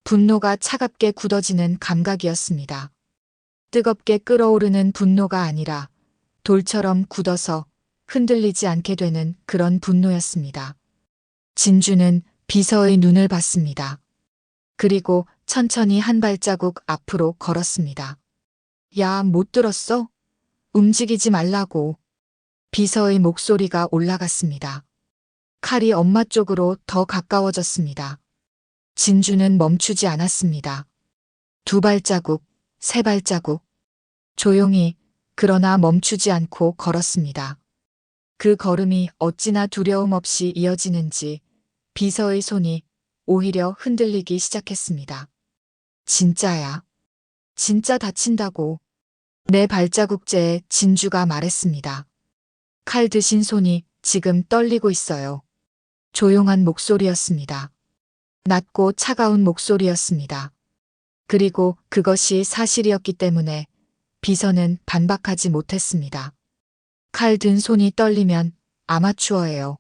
분노가 차갑게 굳어지는 감각이었습니다. 뜨겁게 끓어오르는 분노가 아니라 돌처럼 굳어서 흔들리지 않게 되는 그런 분노였습니다. 진주는 비서의 눈을 봤습니다. 그리고 천천히 한 발자국 앞으로 걸었습니다. 야, 못 들었어? 움직이지 말라고. 비서의 목소리가 올라갔습니다. 칼이 엄마 쪽으로 더 가까워졌습니다. 진주는 멈추지 않았습니다. 두 발자국, 세 발자국. 조용히, 그러나 멈추지 않고 걸었습니다. 그 걸음이 어찌나 두려움 없이 이어지는지 비서의 손이 오히려 흔들리기 시작했습니다. 진짜야. 진짜 다친다고. 내 발자국제에 진주가 말했습니다. 칼 드신 손이 지금 떨리고 있어요. 조용한 목소리였습니다. 낮고 차가운 목소리였습니다. 그리고 그것이 사실이었기 때문에 비서는 반박하지 못했습니다. 칼 든 손이 떨리면 아마추어예요.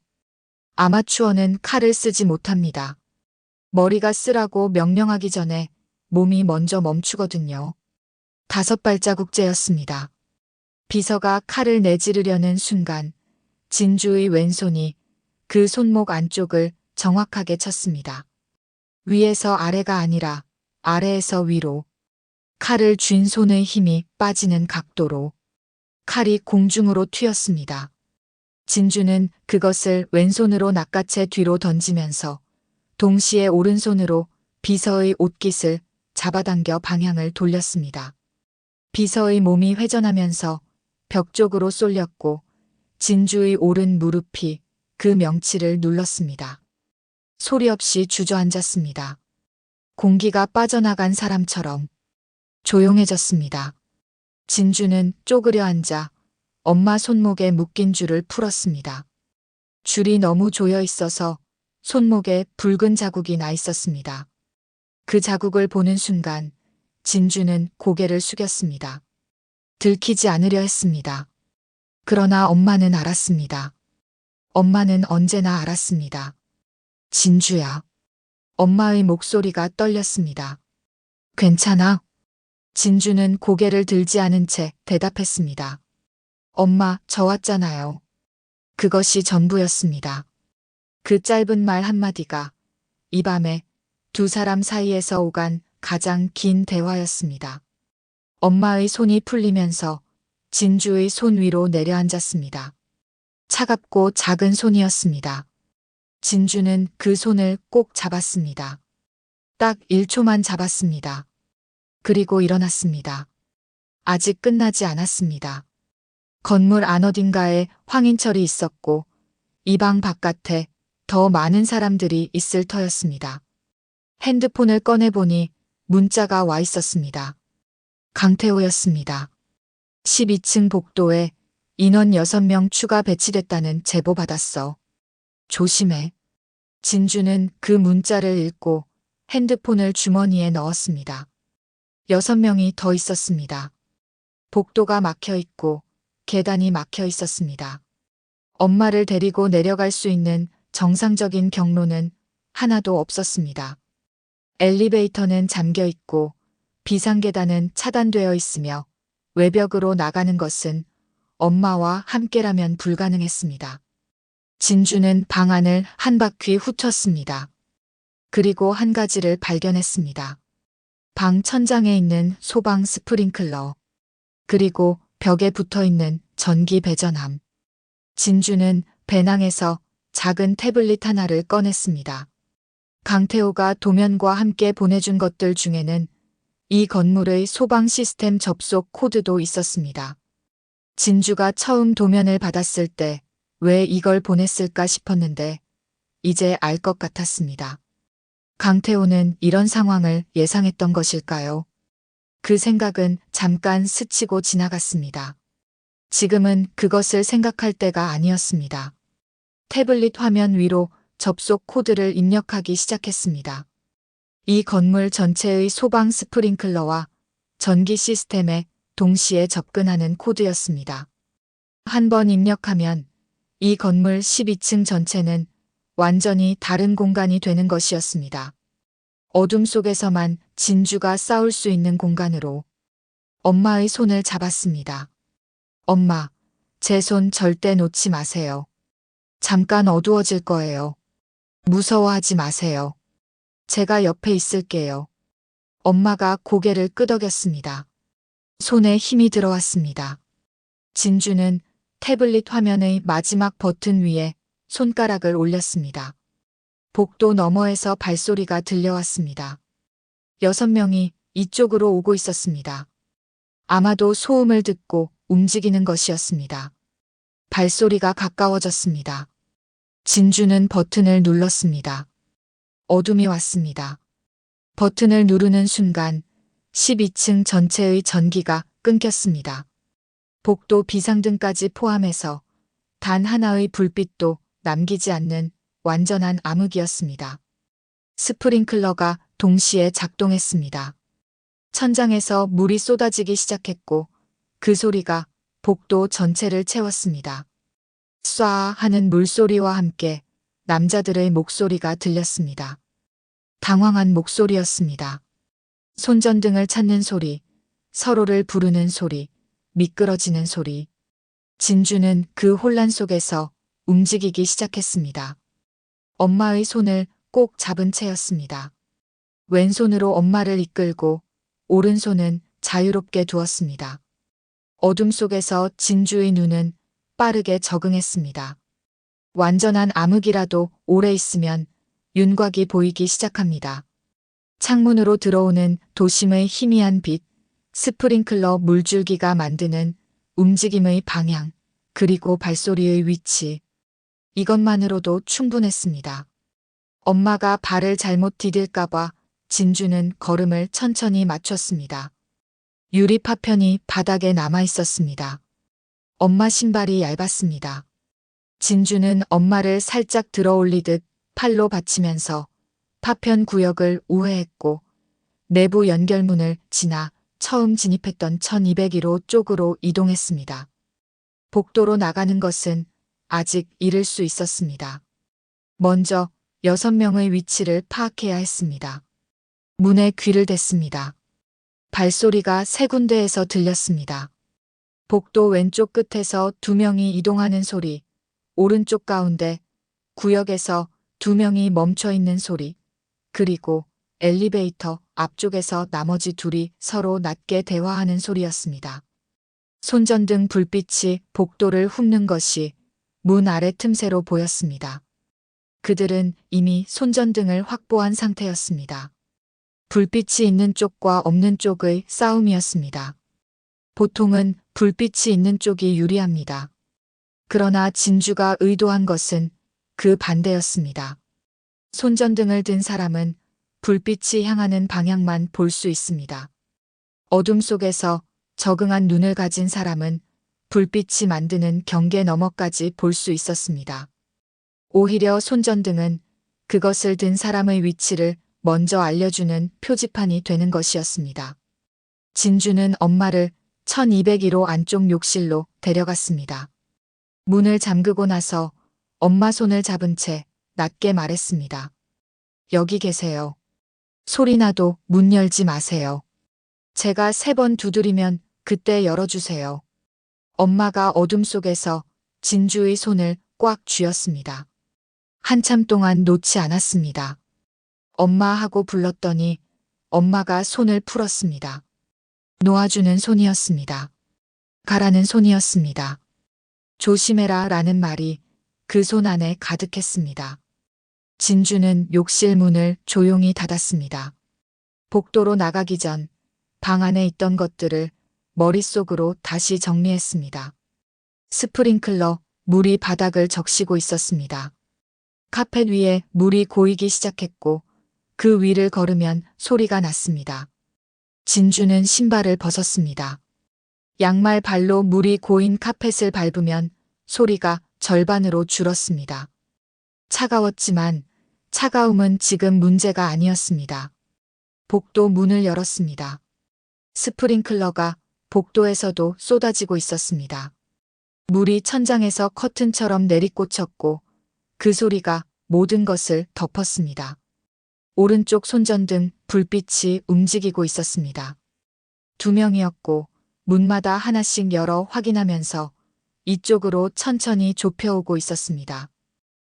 아마추어는 칼을 쓰지 못합니다. 머리가 쓰라고 명령하기 전에 몸이 먼저 멈추거든요. 5발자국째였습니다. 비서가 칼을 내지르려는 순간 진주의 왼손이 그 손목 안쪽을 정확하게 쳤습니다. 위에서 아래가 아니라 아래에서 위로. 칼을 쥔 손의 힘이 빠지는 각도로. 칼이 공중으로 튀었습니다. 진주는 그것을 왼손으로 낚아채 뒤로 던지면서 동시에 오른손으로 비서의 옷깃을 잡아당겨 방향을 돌렸습니다. 비서의 몸이 회전하면서 벽 쪽으로 쏠렸고 진주의 오른 무릎이 그 명치를 눌렀습니다. 소리 없이 주저앉았습니다. 공기가 빠져나간 사람처럼 조용해졌습니다. 진주는 쪼그려 앉아 엄마 손목에 묶인 줄을 풀었습니다. 줄이 너무 조여 있어서 손목에 붉은 자국이 나 있었습니다. 그 자국을 보는 순간 진주는 고개를 숙였습니다. 들키지 않으려 했습니다. 그러나 엄마는 알았습니다. 엄마는 언제나 알았습니다. 진주야. 엄마의 목소리가 떨렸습니다. 괜찮아? 진주는 고개를 들지 않은 채 대답했습니다. 엄마, 저 왔잖아요. 그것이 전부였습니다. 그 짧은 말 한마디가 이 밤에 두 사람 사이에서 오간 가장 긴 대화였습니다. 엄마의 손이 풀리면서 진주의 손 위로 내려앉았습니다. 차갑고 작은 손이었습니다. 진주는 그 손을 꼭 잡았습니다. 딱 1초만 잡았습니다. 그리고 일어났습니다. 아직 끝나지 않았습니다. 건물 안 어딘가에 황인철이 있었고 이 방 바깥에 더 많은 사람들이 있을 터였습니다. 핸드폰을 꺼내보니 문자가 와 있었습니다. 강태호였습니다. 12층 복도에 인원 6명 추가 배치됐다는 제보 받았어. 조심해. 진주는 그 문자를 읽고 핸드폰을 주머니에 넣었습니다. 6명이 더 있었습니다. 복도가 막혀 있고 계단이 막혀 있었습니다. 엄마를 데리고 내려갈 수 있는 정상적인 경로는 하나도 없었습니다. 엘리베이터는 잠겨 있고 비상계단은 차단되어 있으며 외벽으로 나가는 것은 엄마와 함께라면 불가능했습니다. 진주는 방 안을 한 바퀴 훑었습니다. 그리고 한 가지를 발견했습니다. 방 천장에 있는 소방 스프링클러, 그리고 벽에 붙어 있는 전기 배전함. 진주는 배낭에서 작은 태블릿 하나를 꺼냈습니다. 강태호가 도면과 함께 보내준 것들 중에는 이 건물의 소방 시스템 접속 코드도 있었습니다. 진주가 처음 도면을 받았을 때 왜 이걸 보냈을까 싶었는데 이제 알 것 같았습니다. 강태호는 이런 상황을 예상했던 것일까요? 그 생각은 잠깐 스치고 지나갔습니다. 지금은 그것을 생각할 때가 아니었습니다. 태블릿 화면 위로 접속 코드를 입력하기 시작했습니다. 이 건물 전체의 소방 스프링클러와 전기 시스템에 동시에 접근하는 코드였습니다. 한 번 입력하면 이 건물 12층 전체는 완전히 다른 공간이 되는 것이었습니다. 어둠 속에서만 진주가 싸울 수 있는 공간으로 엄마의 손을 잡았습니다. 엄마, 제 손 절대 놓지 마세요. 잠깐 어두워질 거예요. 무서워하지 마세요. 제가 옆에 있을게요. 엄마가 고개를 끄덕였습니다. 손에 힘이 들어왔습니다. 진주는 태블릿 화면의 마지막 버튼 위에 손가락을 올렸습니다. 복도 너머에서 발소리가 들려왔습니다. 6명이 이쪽으로 오고 있었습니다. 아마도 소음을 듣고 움직이는 것이었습니다. 발소리가 가까워졌습니다. 진주는 버튼을 눌렀습니다. 어둠이 왔습니다. 버튼을 누르는 순간 12층 전체의 전기가 끊겼습니다. 복도 비상등까지 포함해서 단 하나의 불빛도 남기지 않는 완전한 암흑이었습니다. 스프링클러가 동시에 작동했습니다. 천장에서 물이 쏟아지기 시작했고 그 소리가 복도 전체를 채웠습니다. 쏴 하는 물소리와 함께 남자들의 목소리가 들렸습니다. 당황한 목소리였습니다. 손전등을 찾는 소리, 서로를 부르는 소리, 미끄러지는 소리. 진주는 그 혼란 속에서 움직이기 시작했습니다. 엄마의 손을 꼭 잡은 채였습니다. 왼손으로 엄마를 이끌고 오른손은 자유롭게 두었습니다. 어둠 속에서 진주의 눈은 빠르게 적응했습니다. 완전한 암흑이라도 오래 있으면 윤곽이 보이기 시작합니다. 창문으로 들어오는 도심의 희미한 빛, 스프링클러 물줄기가 만드는 움직임의 방향, 그리고 발소리의 위치. 이것만으로도 충분했습니다. 엄마가 발을 잘못 디딜까봐 진주는 걸음을 천천히 맞췄습니다. 유리 파편이 바닥에 남아 있었습니다. 엄마 신발이 얇았습니다. 진주는 엄마를 살짝 들어 올리듯 팔로 받치면서 파편 구역을 우회했고 내부 연결문을 지나 처음 진입했던 1201호 쪽으로 이동했습니다. 복도로 나가는 것은 아직 이를 수 있었습니다. 먼저 6명의 위치를 파악해야 했습니다. 문에 귀를 댔습니다. 발소리가 3군데에서 들렸습니다. 복도 왼쪽 끝에서 2명이 이동하는 소리, 오른쪽 가운데 구역에서 2명이 멈춰 있는 소리, 그리고 엘리베이터 앞쪽에서 나머지 둘이 서로 낮게 대화하는 소리였습니다. 손전등 불빛이 복도를 훑는 것이 문 아래 틈새로 보였습니다. 그들은 이미 손전등을 확보한 상태였습니다. 불빛이 있는 쪽과 없는 쪽의 싸움이었습니다. 보통은 불빛이 있는 쪽이 유리합니다. 그러나 진주가 의도한 것은 그 반대였습니다. 손전등을 든 사람은 불빛이 향하는 방향만 볼 수 있습니다. 어둠 속에서 적응한 눈을 가진 사람은 불빛이 만드는 경계 너머까지 볼 수 있었습니다. 오히려 손전등은 그것을 든 사람의 위치를 먼저 알려주는 표지판이 되는 것이었습니다. 진주는 엄마를 1201호 안쪽 욕실로 데려갔습니다. 문을 잠그고 나서 엄마 손을 잡은 채 낮게 말했습니다. 여기 계세요. 소리나도 문 열지 마세요. 제가 3번 두드리면 그때 열어주세요. 엄마가 어둠 속에서 진주의 손을 꽉 쥐었습니다. 한참 동안 놓지 않았습니다. 엄마 하고 불렀더니 엄마가 손을 풀었습니다. 놓아주는 손이었습니다. 가라는 손이었습니다. 조심해라 라는 말이 그 손 안에 가득했습니다. 진주는 욕실 문을 조용히 닫았습니다. 복도로 나가기 전 방 안에 있던 것들을 머릿속으로 다시 정리했습니다. 스프링클러, 물이 바닥을 적시고 있었습니다. 카펫 위에 물이 고이기 시작했고 그 위를 걸으면 소리가 났습니다. 진주는 신발을 벗었습니다. 양말 발로 물이 고인 카펫을 밟으면 소리가 절반으로 줄었습니다. 차가웠지만 차가움은 지금 문제가 아니었습니다. 복도 문을 열었습니다. 스프링클러가 복도에서도 쏟아지고 있었습니다. 물이 천장에서 커튼처럼 내리꽂혔고 그 소리가 모든 것을 덮었습니다. 오른쪽 손전등 불빛이 움직이고 있었습니다. 2명이었고 문마다 하나씩 열어 확인하면서 이쪽으로 천천히 좁혀오고 있었습니다.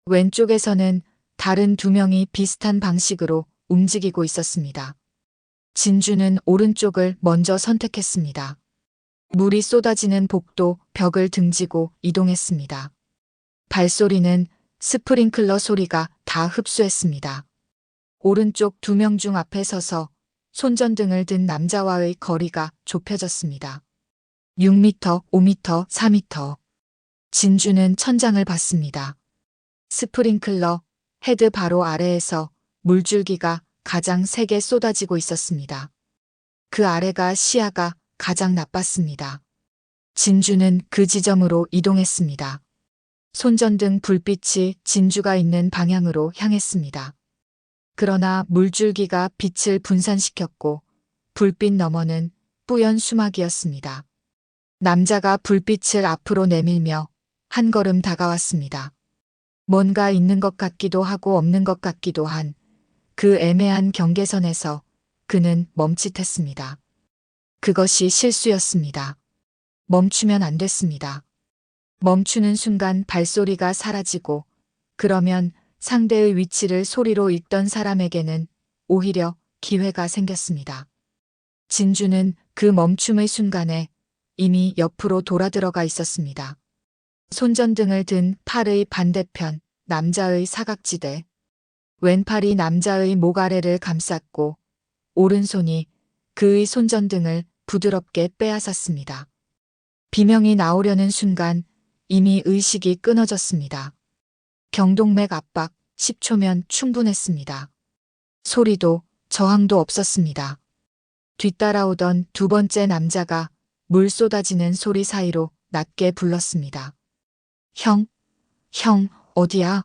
왼쪽에서는 다른 2명이 비슷한 방식으로 움직이고 있었습니다. 진주는 오른쪽을 먼저 선택했습니다. 물이 쏟아지는 복도 벽을 등지고 이동했습니다. 발소리는 스프링클러 소리가 다 흡수했습니다. 오른쪽 2명 중 앞에 서서 손전등을 든 남자와의 거리가 좁혀졌습니다. 6m, 5m, 4m. 진주는 천장을 봤습니다. 스프링클러 헤드 바로 아래에서 물줄기가 가장 세게 쏟아지고 있었습니다. 그 아래가 시야가 가장 나빴습니다. 진주는 그 지점으로 이동했습니다. 손전등 불빛이 진주가 있는 방향으로 향했습니다. 그러나 물줄기가 빛을 분산시켰고 불빛 너머는 뿌연 수막이었습니다. 남자가 불빛을 앞으로 내밀며 한 걸음 다가왔습니다. 뭔가 있는 것 같기도 하고 없는 것 같기도 한 그 애매한 경계선에서 그는 멈칫했습니다. 그것이 실수였습니다. 멈추면 안 됐습니다. 멈추는 순간 발소리가 사라지고 그러면 상대의 위치를 소리로 읽던 사람에게는 오히려 기회가 생겼습니다. 진주는 그 멈춤의 순간에 이미 옆으로 돌아들어가 있었습니다. 손전등을 든 팔의 반대편, 남자의 사각지대. 왼팔이 남자의 목 아래를 감쌌고 오른손이 그의 손전등을 부드럽게 빼앗았습니다. 비명이 나오려는 순간 이미 의식이 끊어졌습니다. 경동맥 압박 10초면 충분했습니다. 소리도 저항도 없었습니다. 뒤따라오던 2번째 남자가 물 쏟아지는 소리 사이로 낮게 불렀습니다. 형, 어디야?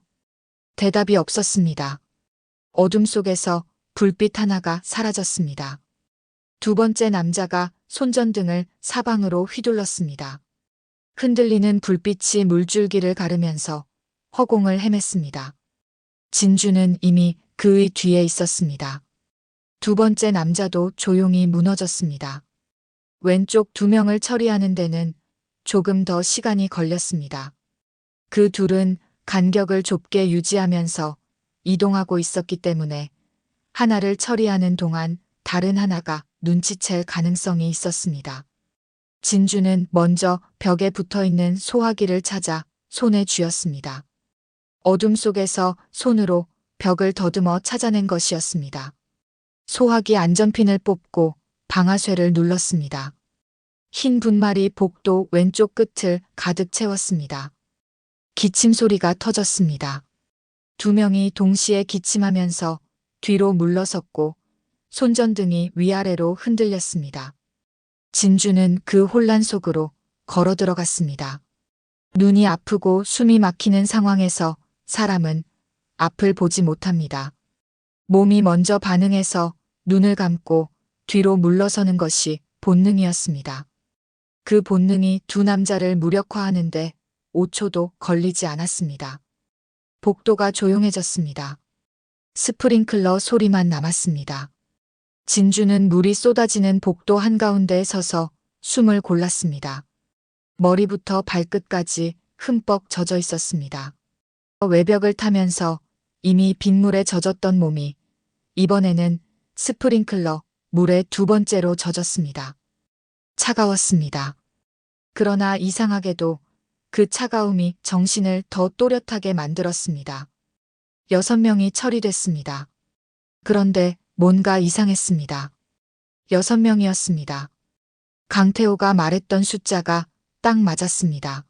대답이 없었습니다. 어둠 속에서 불빛 하나가 사라졌습니다. 2번째 남자가 손전등을 사방으로 휘둘렀습니다. 흔들리는 불빛이 물줄기를 가르면서 허공을 헤맸습니다. 진주는 이미 그의 뒤에 있었습니다. 2번째 남자도 조용히 무너졌습니다. 왼쪽 2명을 처리하는 데는 조금 더 시간이 걸렸습니다. 그 둘은 간격을 좁게 유지하면서 이동하고 있었기 때문에 하나를 처리하는 동안 다른 하나가 눈치챌 가능성이 있었습니다. 진주는 먼저 벽에 붙어 있는 소화기를 찾아 손에 쥐었습니다. 어둠 속에서 손으로 벽을 더듬어 찾아낸 것이었습니다. 소화기 안전핀을 뽑고 방아쇠를 눌렀습니다. 흰 분말이 복도 왼쪽 끝을 가득 채웠습니다. 기침 소리가 터졌습니다. 두 명이 동시에 기침하면서 뒤로 물러섰고 손전등이 위아래로 흔들렸습니다. 진주는 그 혼란 속으로 걸어 들어갔습니다. 눈이 아프고 숨이 막히는 상황에서 사람은 앞을 보지 못합니다. 몸이 먼저 반응해서 눈을 감고 뒤로 물러서는 것이 본능이었습니다. 그 본능이 두 남자를 무력화하는데 5초도 걸리지 않았습니다. 복도가 조용해졌습니다. 스프링클러 소리만 남았습니다. 진주는 물이 쏟아지는 복도 한가운데에 서서 숨을 골랐습니다. 머리부터 발끝까지 흠뻑 젖어 있었습니다. 외벽을 타면서 이미 빗물에 젖었던 몸이 이번에는 스프링클러 물에 두 번째로 젖었습니다. 차가웠습니다. 그러나 이상하게도 그 차가움이 정신을 더 또렷하게 만들었습니다. 6명이 처리됐습니다. 그런데 뭔가 이상했습니다. 6명이었습니다. 강태호가 말했던 숫자가 딱 맞았습니다.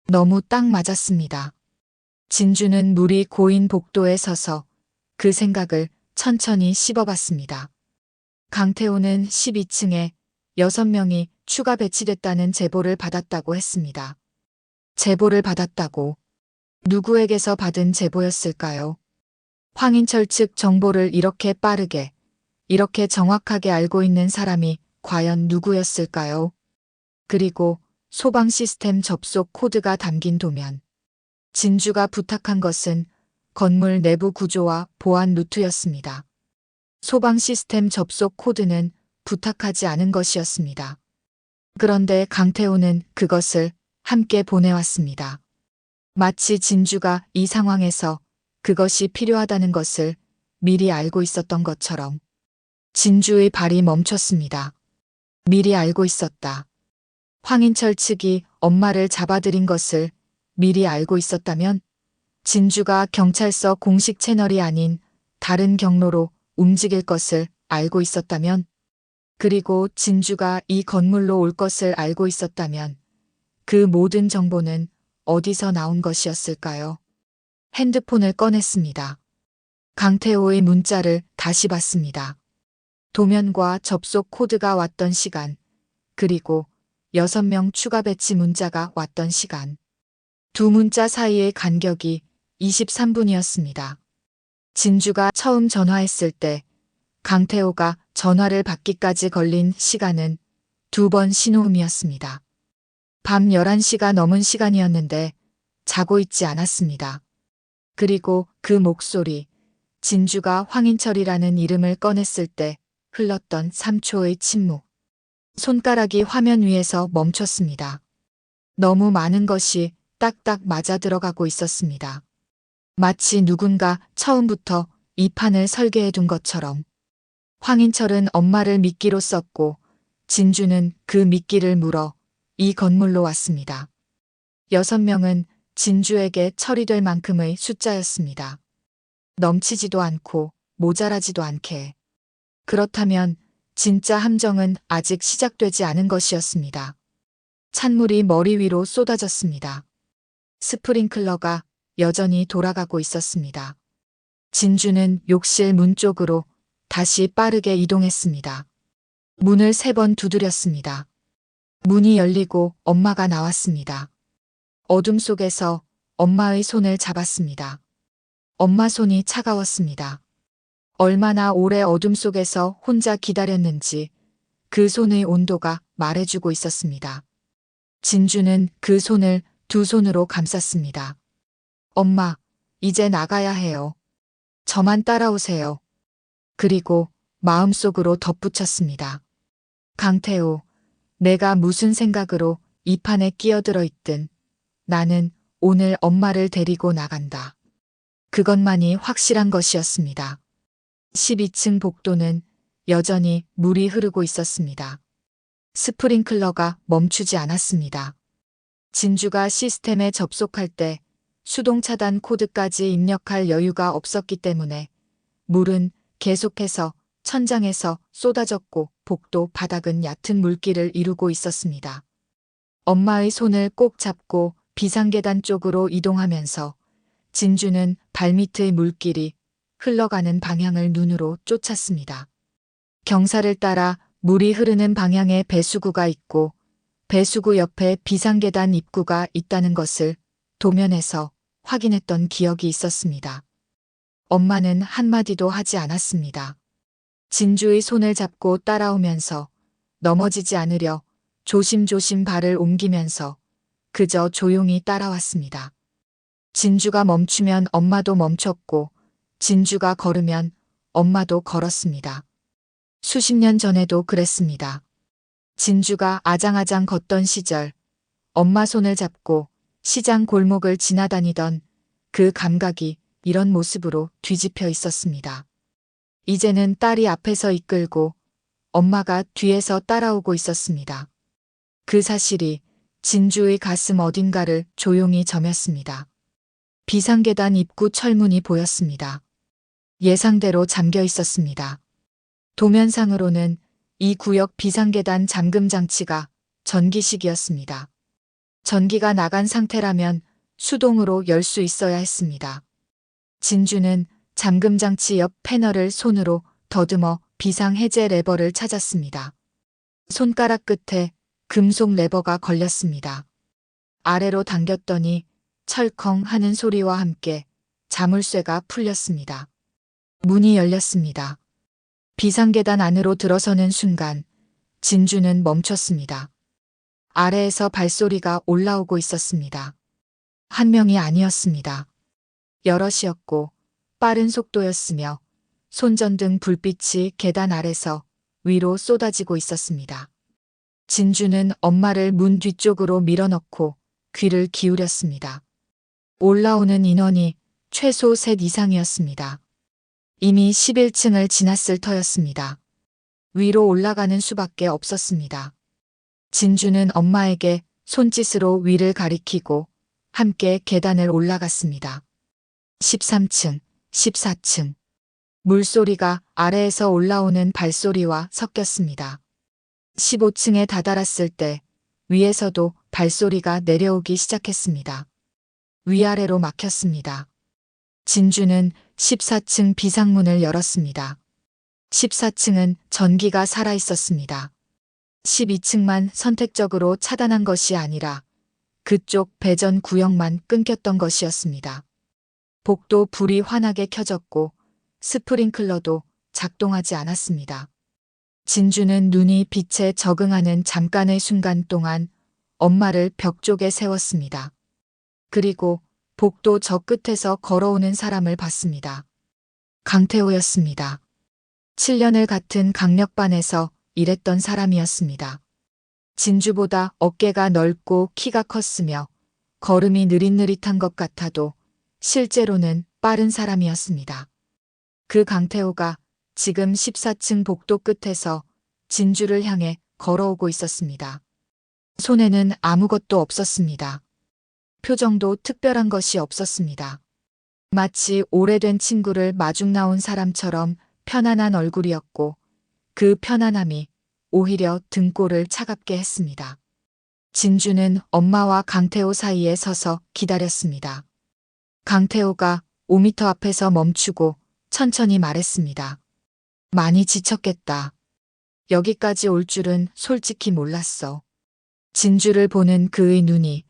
너무 딱 맞았습니다. 진주는 물이 고인 복도에 서서 그 생각을 천천히 씹어봤습니다. 강태호는 12층에 6명이 추가 배치됐다는 제보를 받았다고 했습니다. 제보를 받았다고. 누구에게서 받은 제보였을까요? 황인철 측 정보를 이렇게 빠르게, 이렇게 정확하게 알고 있는 사람이 과연 누구였을까요? 그리고 소방 시스템 접속 코드가 담긴 도면. 진주가 부탁한 것은 건물 내부 구조와 보안 루트였습니다. 소방 시스템 접속 코드는 부탁하지 않은 것이었습니다. 그런데 강태호는 그것을 함께 보내왔습니다. 마치 진주가 이 상황에서 그것이 필요하다는 것을 미리 알고 있었던 것처럼. 진주의 발이 멈췄습니다. 미리 알고 있었다. 황인철 측이 엄마를 잡아들인 것을 미리 알고 있었다면 진주가 경찰서 공식 채널이 아닌 다른 경로로 움직일 것을 알고 있었다면 그리고 진주가 이 건물로 올 것을 알고 있었다면 그 모든 정보는 어디서 나온 것이었을까요? 핸드폰을 꺼냈습니다. 강태호의 문자를 다시 봤습니다. 도면과 접속 코드가 왔던 시간, 그리고 6명 추가 배치 문자가 왔던 시간. 두 문자 사이의 간격이 23분이었습니다. 진주가 처음 전화했을 때 강태호가 전화를 받기까지 걸린 시간은 2번 신호음이었습니다. 밤 11시가 넘은 시간이었는데 자고 있지 않았습니다. 그리고 그 목소리, 진주가 황인철이라는 이름을 꺼냈을 때 흘렀던 3초의 침묵. 손가락이 화면 위에서 멈췄습니다. 너무 많은 것이 딱딱 맞아 들어가고 있었습니다. 마치 누군가 처음부터 이 판을 설계해 둔 것처럼. 황인철은 엄마를 미끼로 썼고 진주는 그 미끼를 물어 이 건물로 왔습니다. 6명은 진주에게 처리될 만큼의 숫자였습니다. 넘치지도 않고 모자라지도 않게. 그렇다면 진짜 함정은 아직 시작되지 않은 것이었습니다. 찬물이 머리 위로 쏟아졌습니다. 스프링클러가 여전히 돌아가고 있었습니다. 진주는 욕실 문 쪽으로 다시 빠르게 이동했습니다. 문을 3번 두드렸습니다. 문이 열리고 엄마가 나왔습니다. 어둠 속에서 엄마의 손을 잡았습니다. 엄마 손이 차가웠습니다. 얼마나 오래 어둠 속에서 혼자 기다렸는지 그 손의 온도가 말해주고 있었습니다. 진주는 그 손을 두 손으로 감쌌습니다. 엄마, 이제 나가야 해요. 저만 따라오세요. 그리고 마음속으로 덧붙였습니다. 강태호, 내가 무슨 생각으로 이 판에 끼어들어 있든 나는 오늘 엄마를 데리고 나간다. 그것만이 확실한 것이었습니다. 12층 복도는 여전히 물이 흐르고 있었습니다. 스프링클러가 멈추지 않았습니다. 진주가 시스템에 접속할 때 수동 차단 코드까지 입력할 여유가 없었기 때문에 물은 계속해서 천장에서 쏟아졌고 복도 바닥은 얕은 물길을 이루고 있었습니다. 엄마의 손을 꼭 잡고 비상계단 쪽으로 이동하면서 진주는 발밑의 물길이 흘러가는 방향을 눈으로 쫓았습니다. 경사를 따라 물이 흐르는 방향에 배수구가 있고 배수구 옆에 비상계단 입구가 있다는 것을 도면에서 확인했던 기억이 있었습니다. 엄마는 한마디도 하지 않았습니다. 진주의 손을 잡고 따라오면서 넘어지지 않으려 조심조심 발을 옮기면서 그저 조용히 따라왔습니다. 진주가 멈추면 엄마도 멈췄고 진주가 걸으면 엄마도 걸었습니다. 수십 년 전에도 그랬습니다. 진주가 아장아장 걷던 시절 엄마 손을 잡고 시장 골목을 지나다니던 그 감각이 이런 모습으로 뒤집혀 있었습니다. 이제는 딸이 앞에서 이끌고 엄마가 뒤에서 따라오고 있었습니다. 그 사실이 진주의 가슴 어딘가를 조용히 저몄습니다. 비상계단 입구 철문이 보였습니다. 예상대로 잠겨 있었습니다. 도면상으로는 이 구역 비상계단 잠금 장치가 전기식이었습니다. 전기가 나간 상태라면 수동으로 열 수 있어야 했습니다. 진주는 잠금 장치 옆 패널을 손으로 더듬어 비상 해제 레버를 찾았습니다. 손가락 끝에 금속 레버가 걸렸습니다. 아래로 당겼더니 철컹 하는 소리와 함께 자물쇠가 풀렸습니다. 문이 열렸습니다. 비상계단 안으로 들어서는 순간 진주는 멈췄습니다. 아래에서 발소리가 올라오고 있었습니다. 한 명이 아니었습니다. 여럿이었고 빠른 속도였으며 손전등 불빛이 계단 아래서 위로 쏟아지고 있었습니다. 진주는 엄마를 문 뒤쪽으로 밀어넣고 귀를 기울였습니다. 올라오는 인원이 최소 셋 이상이었습니다. 이미 11층을 지났을 터였습니다. 위로 올라가는 수밖에 없었습니다. 진주는 엄마에게 손짓으로 위를 가리키고 함께 계단을 올라갔습니다. 13층, 14층. 물소리가 아래에서 올라오는 발소리와 섞였습니다. 15층에 다다랐을 때 위에서도 발소리가 내려오기 시작했습니다. 위아래로 막혔습니다. 진주는 14층 비상문을 열었습니다. 14층은 전기가 살아 있었습니다. 12층만 선택적으로 차단한 것이 아니라 그쪽 배전 구역만 끊겼던 것이었습니다. 복도 불이 환하게 켜졌고 스프링클러도 작동하지 않았습니다. 진주는 눈이 빛에 적응하는 잠깐의 순간 동안 엄마를 벽 쪽에 세웠습니다. 그리고 복도 저 끝에서 걸어오는 사람을 봤습니다. 강태호였습니다. 7년을 같은 강력반에서 일했던 사람이었습니다. 진주보다 어깨가 넓고 키가 컸으며 걸음이 느릿느릿한 것 같아도 실제로는 빠른 사람이었습니다. 그 강태호가 지금 14층 복도 끝에서 진주를 향해 걸어오고 있었습니다. 손에는 아무것도 없었습니다. 표정도 특별한 것이 없었습니다. 마치 오래된 친구를 마중 나온 사람처럼 편안한 얼굴이었고 그 편안함이 오히려 등골을 차갑게 했습니다. 진주는 엄마와 강태호 사이에 서서 기다렸습니다. 강태호가 5m 앞에서 멈추고 천천히 말했습니다. 많이 지쳤겠다. 여기까지 올 줄은 솔직히 몰랐어. 진주를 보는 그의 눈이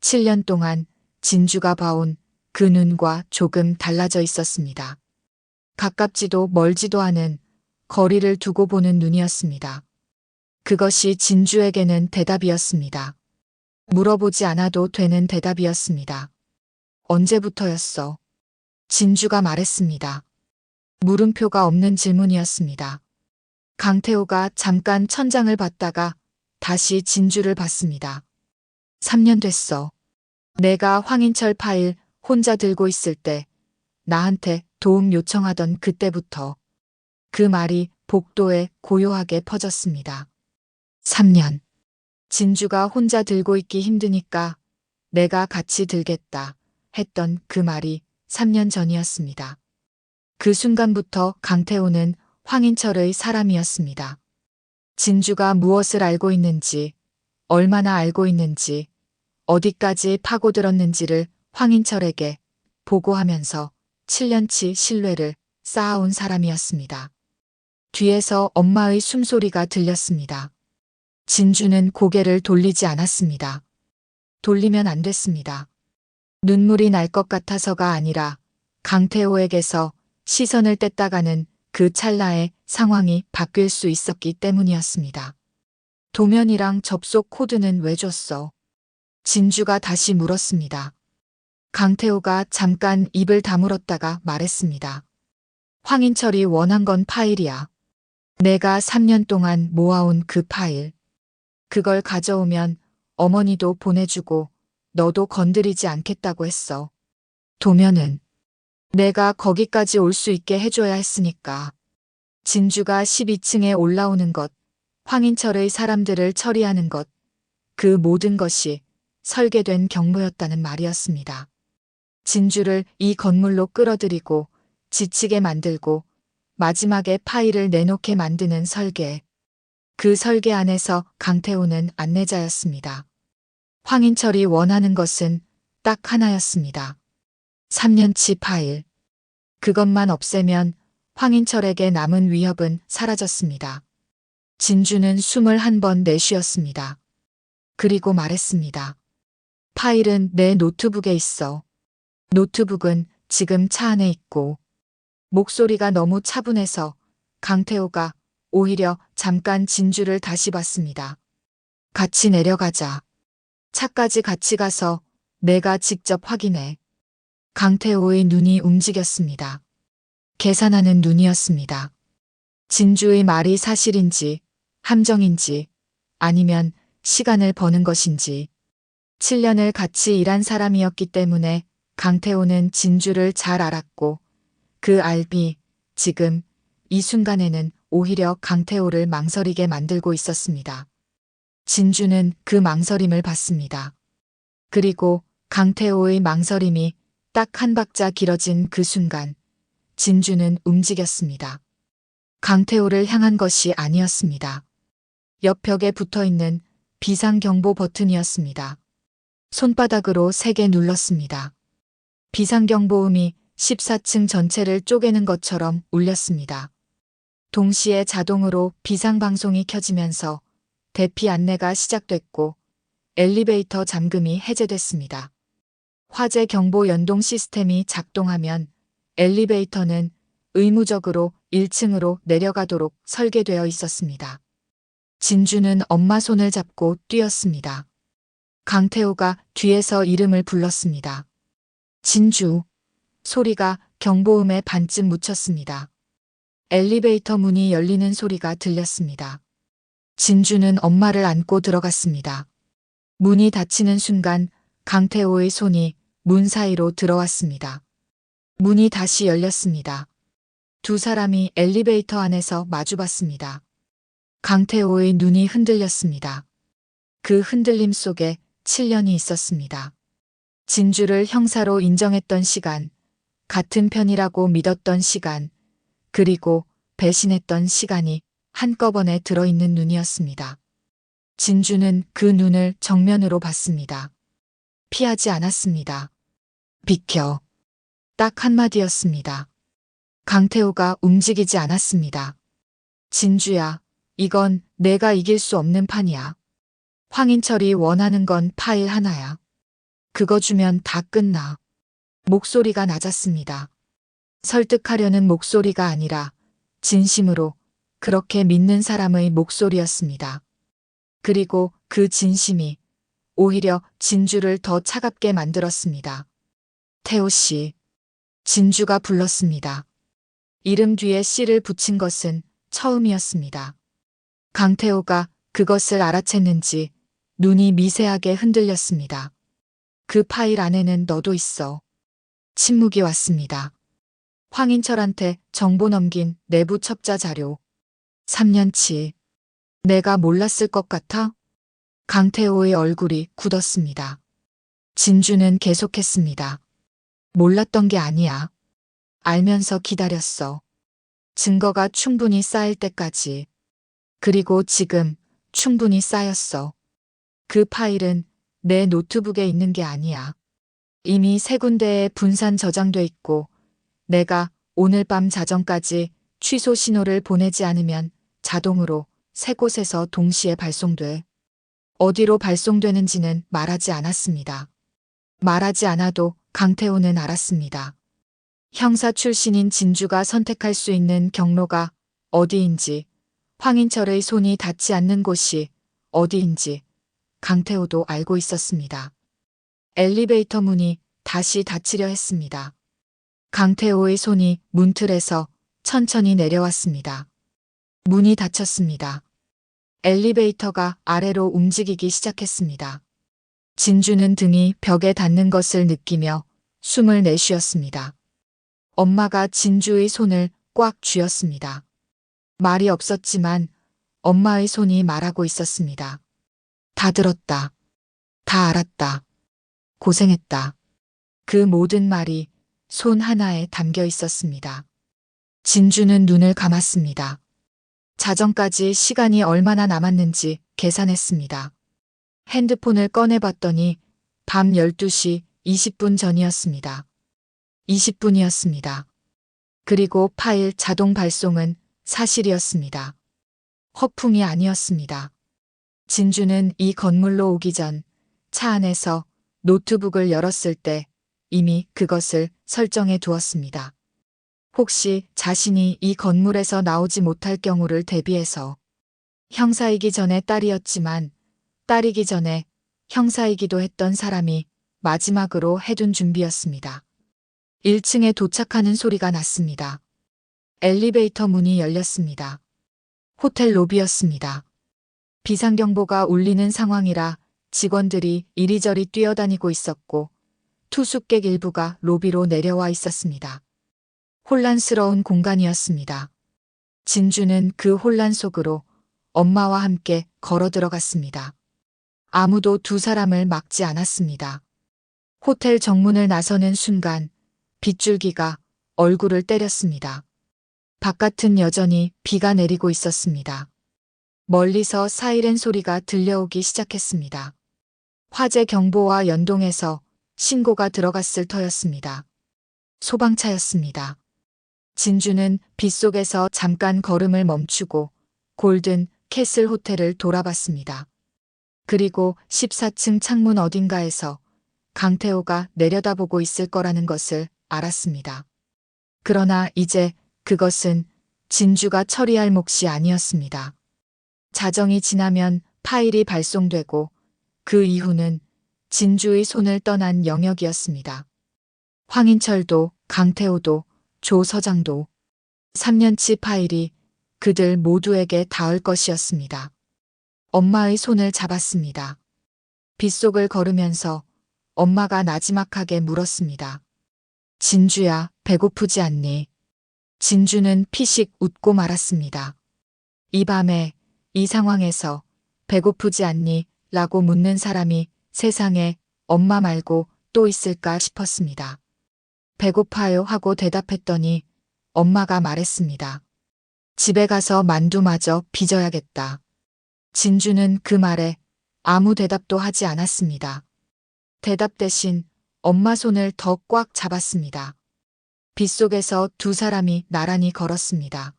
7년 동안 진주가 봐온 그 눈과 조금 달라져 있었습니다. 가깝지도 멀지도 않은 거리를 두고 보는 눈이었습니다. 그것이 진주에게는 대답이었습니다. 물어보지 않아도 되는 대답이었습니다. 언제부터였어? 진주가 말했습니다. 물음표가 없는 질문이었습니다. 강태호가 잠깐 천장을 봤다가 다시 진주를 봤습니다. 3년 됐어. 내가 황인철 파일 혼자 들고 있을 때 나한테 도움 요청하던 그때부터. 그 말이 복도에 고요하게 퍼졌습니다. 3년. 진주가 혼자 들고 있기 힘드니까 내가 같이 들겠다 했던 그 말이 3년 전이었습니다. 그 순간부터 강태호는 황인철의 사람이었습니다. 진주가 무엇을 알고 있는지, 얼마나 알고 있는지, 어디까지 파고들었는지를 황인철에게 보고하면서 7년치 신뢰를 쌓아온 사람이었습니다. 뒤에서 엄마의 숨소리가 들렸습니다. 진주는 고개를 돌리지 않았습니다. 돌리면 안 됐습니다. 눈물이 날 것 같아서가 아니라 강태호에게서 시선을 뗐다가는 그 찰나에 상황이 바뀔 수 있었기 때문이었습니다. 도면이랑 접속 코드는 왜 줬어? 진주가 다시 물었습니다. 강태호가 잠깐 입을 다물었다가 말했습니다. 황인철이 원한 건 파일이야. 내가 3년 동안 모아온 그 파일. 그걸 가져오면 어머니도 보내주고 너도 건드리지 않겠다고 했어. 도면은 내가 거기까지 올 수 있게 해줘야 했으니까. 진주가 12층에 올라오는 것, 황인철의 사람들을 처리하는 것, 그 모든 것이 설계된 경로였다는 말이었습니다. 진주를 이 건물로 끌어들이고 지치게 만들고 마지막에 파일을 내놓게 만드는 설계. 그 설계 안에서 강태호는 안내자였습니다. 황인철이 원하는 것은 딱 하나였습니다. 3년치 파일. 그것만 없애면 황인철에게 남은 위협은 사라졌습니다. 진주는 숨을 한 번 내쉬었습니다. 그리고 말했습니다. 파일은 내 노트북에 있어. 노트북은 지금 차 안에 있고. 목소리가 너무 차분해서 강태호가 오히려 잠깐 진주를 다시 봤습니다. 같이 내려가자. 차까지 같이 가서 내가 직접 확인해. 강태호의 눈이 움직였습니다. 계산하는 눈이었습니다. 진주의 말이 사실인지, 함정인지, 아니면 시간을 버는 것인지. 7년을 같이 일한 사람이었기 때문에 강태호는 진주를 잘 알았고, 그 알비, 지금, 이 순간에는 오히려 강태호를 망설이게 만들고 있었습니다. 진주는 그 망설임을 봤습니다. 그리고 강태호의 망설임이 딱 한 박자 길어진 그 순간, 진주는 움직였습니다. 강태호를 향한 것이 아니었습니다. 옆 벽에 붙어있는 비상경보 버튼이었습니다. 손바닥으로 3개 눌렀습니다. 비상경보음이 14층 전체를 쪼개는 것처럼 울렸습니다. 동시에 자동으로 비상방송이 켜지면서 대피 안내가 시작됐고 엘리베이터 잠금이 해제됐습니다. 화재 경보 연동 시스템이 작동하면 엘리베이터는 의무적으로 1층으로 내려가도록 설계되어 있었습니다. 진주는 엄마 손을 잡고 뛰었습니다. 강태호가 뒤에서 이름을 불렀습니다. 진주. 소리가 경보음에 반쯤 묻혔습니다. 엘리베이터 문이 열리는 소리가 들렸습니다. 진주는 엄마를 안고 들어갔습니다. 문이 닫히는 순간 강태호의 손이 문 사이로 들어왔습니다. 문이 다시 열렸습니다. 두 사람이 엘리베이터 안에서 마주봤습니다. 강태호의 눈이 흔들렸습니다. 그 흔들림 속에 7년이 있었습니다. 진주를 형사로 인정했던 시간, 같은 편이라고 믿었던 시간, 그리고 배신했던 시간이 한꺼번에 들어있는 눈이었습니다. 진주는 그 눈을 정면으로 봤습니다. 피하지 않았습니다. 비켜. 딱 한마디였습니다. 강태호가 움직이지 않았습니다. 진주야, 이건 내가 이길 수 없는 판이야. 황인철이 원하는 건 파일 하나야. 그거 주면 다 끝나. 목소리가 낮았습니다. 설득하려는 목소리가 아니라 진심으로 그렇게 믿는 사람의 목소리였습니다. 그리고 그 진심이 오히려 진주를 더 차갑게 만들었습니다. 태호 씨. 진주가 불렀습니다. 이름 뒤에 씨를 붙인 것은 처음이었습니다. 강태호가 그것을 알아챘는지 눈이 미세하게 흔들렸습니다. 그 파일 안에는 너도 있어. 침묵이 왔습니다. 황인철한테 정보 넘긴 내부 첩자 자료. 3년치. 내가 몰랐을 것 같아? 강태호의 얼굴이 굳었습니다. 진주는 계속했습니다. 몰랐던 게 아니야. 알면서 기다렸어. 증거가 충분히 쌓일 때까지. 그리고 지금 충분히 쌓였어. 그 파일은 내 노트북에 있는 게 아니야. 이미 세 군데에 분산 저장돼 있고 내가 오늘 밤 자정까지 취소 신호를 보내지 않으면 자동으로 세 곳에서 동시에 발송돼. 어디로 발송되는지는 말하지 않았습니다. 말하지 않아도 강태호는 알았습니다. 형사 출신인 진주가 선택할 수 있는 경로가 어디인지, 황인철의 손이 닿지 않는 곳이 어디인지 강태호도 알고 있었습니다. 엘리베이터 문이 다시 닫히려 했습니다. 강태호의 손이 문틀에서 천천히 내려왔습니다. 문이 닫혔습니다. 엘리베이터가 아래로 움직이기 시작했습니다. 진주는 등이 벽에 닿는 것을 느끼며 숨을 내쉬었습니다. 엄마가 진주의 손을 꽉 쥐었습니다. 말이 없었지만 엄마의 손이 말하고 있었습니다. 다 들었다. 다 알았다. 고생했다. 그 모든 말이 손 하나에 담겨 있었습니다. 진주는 눈을 감았습니다. 자정까지 시간이 얼마나 남았는지 계산했습니다. 핸드폰을 꺼내봤더니 밤 12시 20분 전이었습니다. 20분이었습니다. 그리고 파일 자동 발송은 사실이었습니다. 허풍이 아니었습니다. 진주는 이 건물로 오기 전 차 안에서 노트북을 열었을 때 이미 그것을 설정해 두었습니다. 혹시 자신이 이 건물에서 나오지 못할 경우를 대비해서 형사이기 전에 딸이었지만 딸이기 전에 형사이기도 했던 사람이 마지막으로 해둔 준비였습니다. 1층에 도착하는 소리가 났습니다. 엘리베이터 문이 열렸습니다. 호텔 로비였습니다. 비상경보가 울리는 상황이라 직원들이 이리저리 뛰어다니고 있었고 투숙객 일부가 로비로 내려와 있었습니다. 혼란스러운 공간이었습니다. 진주는 그 혼란 속으로 엄마와 함께 걸어 들어갔습니다. 아무도 두 사람을 막지 않았습니다. 호텔 정문을 나서는 순간 빗줄기가 얼굴을 때렸습니다. 바깥은 여전히 비가 내리고 있었습니다. 멀리서 사이렌 소리가 들려오기 시작했습니다. 화재 경보와 연동해서 신고가 들어갔을 터였습니다. 소방차였습니다. 진주는 빗속에서 잠깐 걸음을 멈추고 골든 캐슬 호텔을 돌아봤습니다. 그리고 14층 창문 어딘가에서 강태호가 내려다보고 있을 거라는 것을 알았습니다. 그러나 이제 그것은 진주가 처리할 몫이 아니었습니다. 자정이 지나면 파일이 발송되고 그 이후는 진주의 손을 떠난 영역이었습니다. 황인철도 강태호도 조 서장도 3년치 파일이 그들 모두에게 닿을 것이었습니다. 엄마의 손을 잡았습니다. 빗속을 걸으면서 엄마가 나지막하게 물었습니다. 진주야, 배고프지 않니? 진주는 피식 웃고 말았습니다. 이 밤에 이 상황에서 배고프지 않니? 라고 묻는 사람이 세상에 엄마 말고 또 있을까 싶었습니다. 배고파요 하고 대답했더니 엄마가 말했습니다. 집에 가서 만두마저 빚어야겠다. 진주는 그 말에 아무 대답도 하지 않았습니다. 대답 대신 엄마 손을 더 꽉 잡았습니다. 빗속에서 두 사람이 나란히 걸었습니다.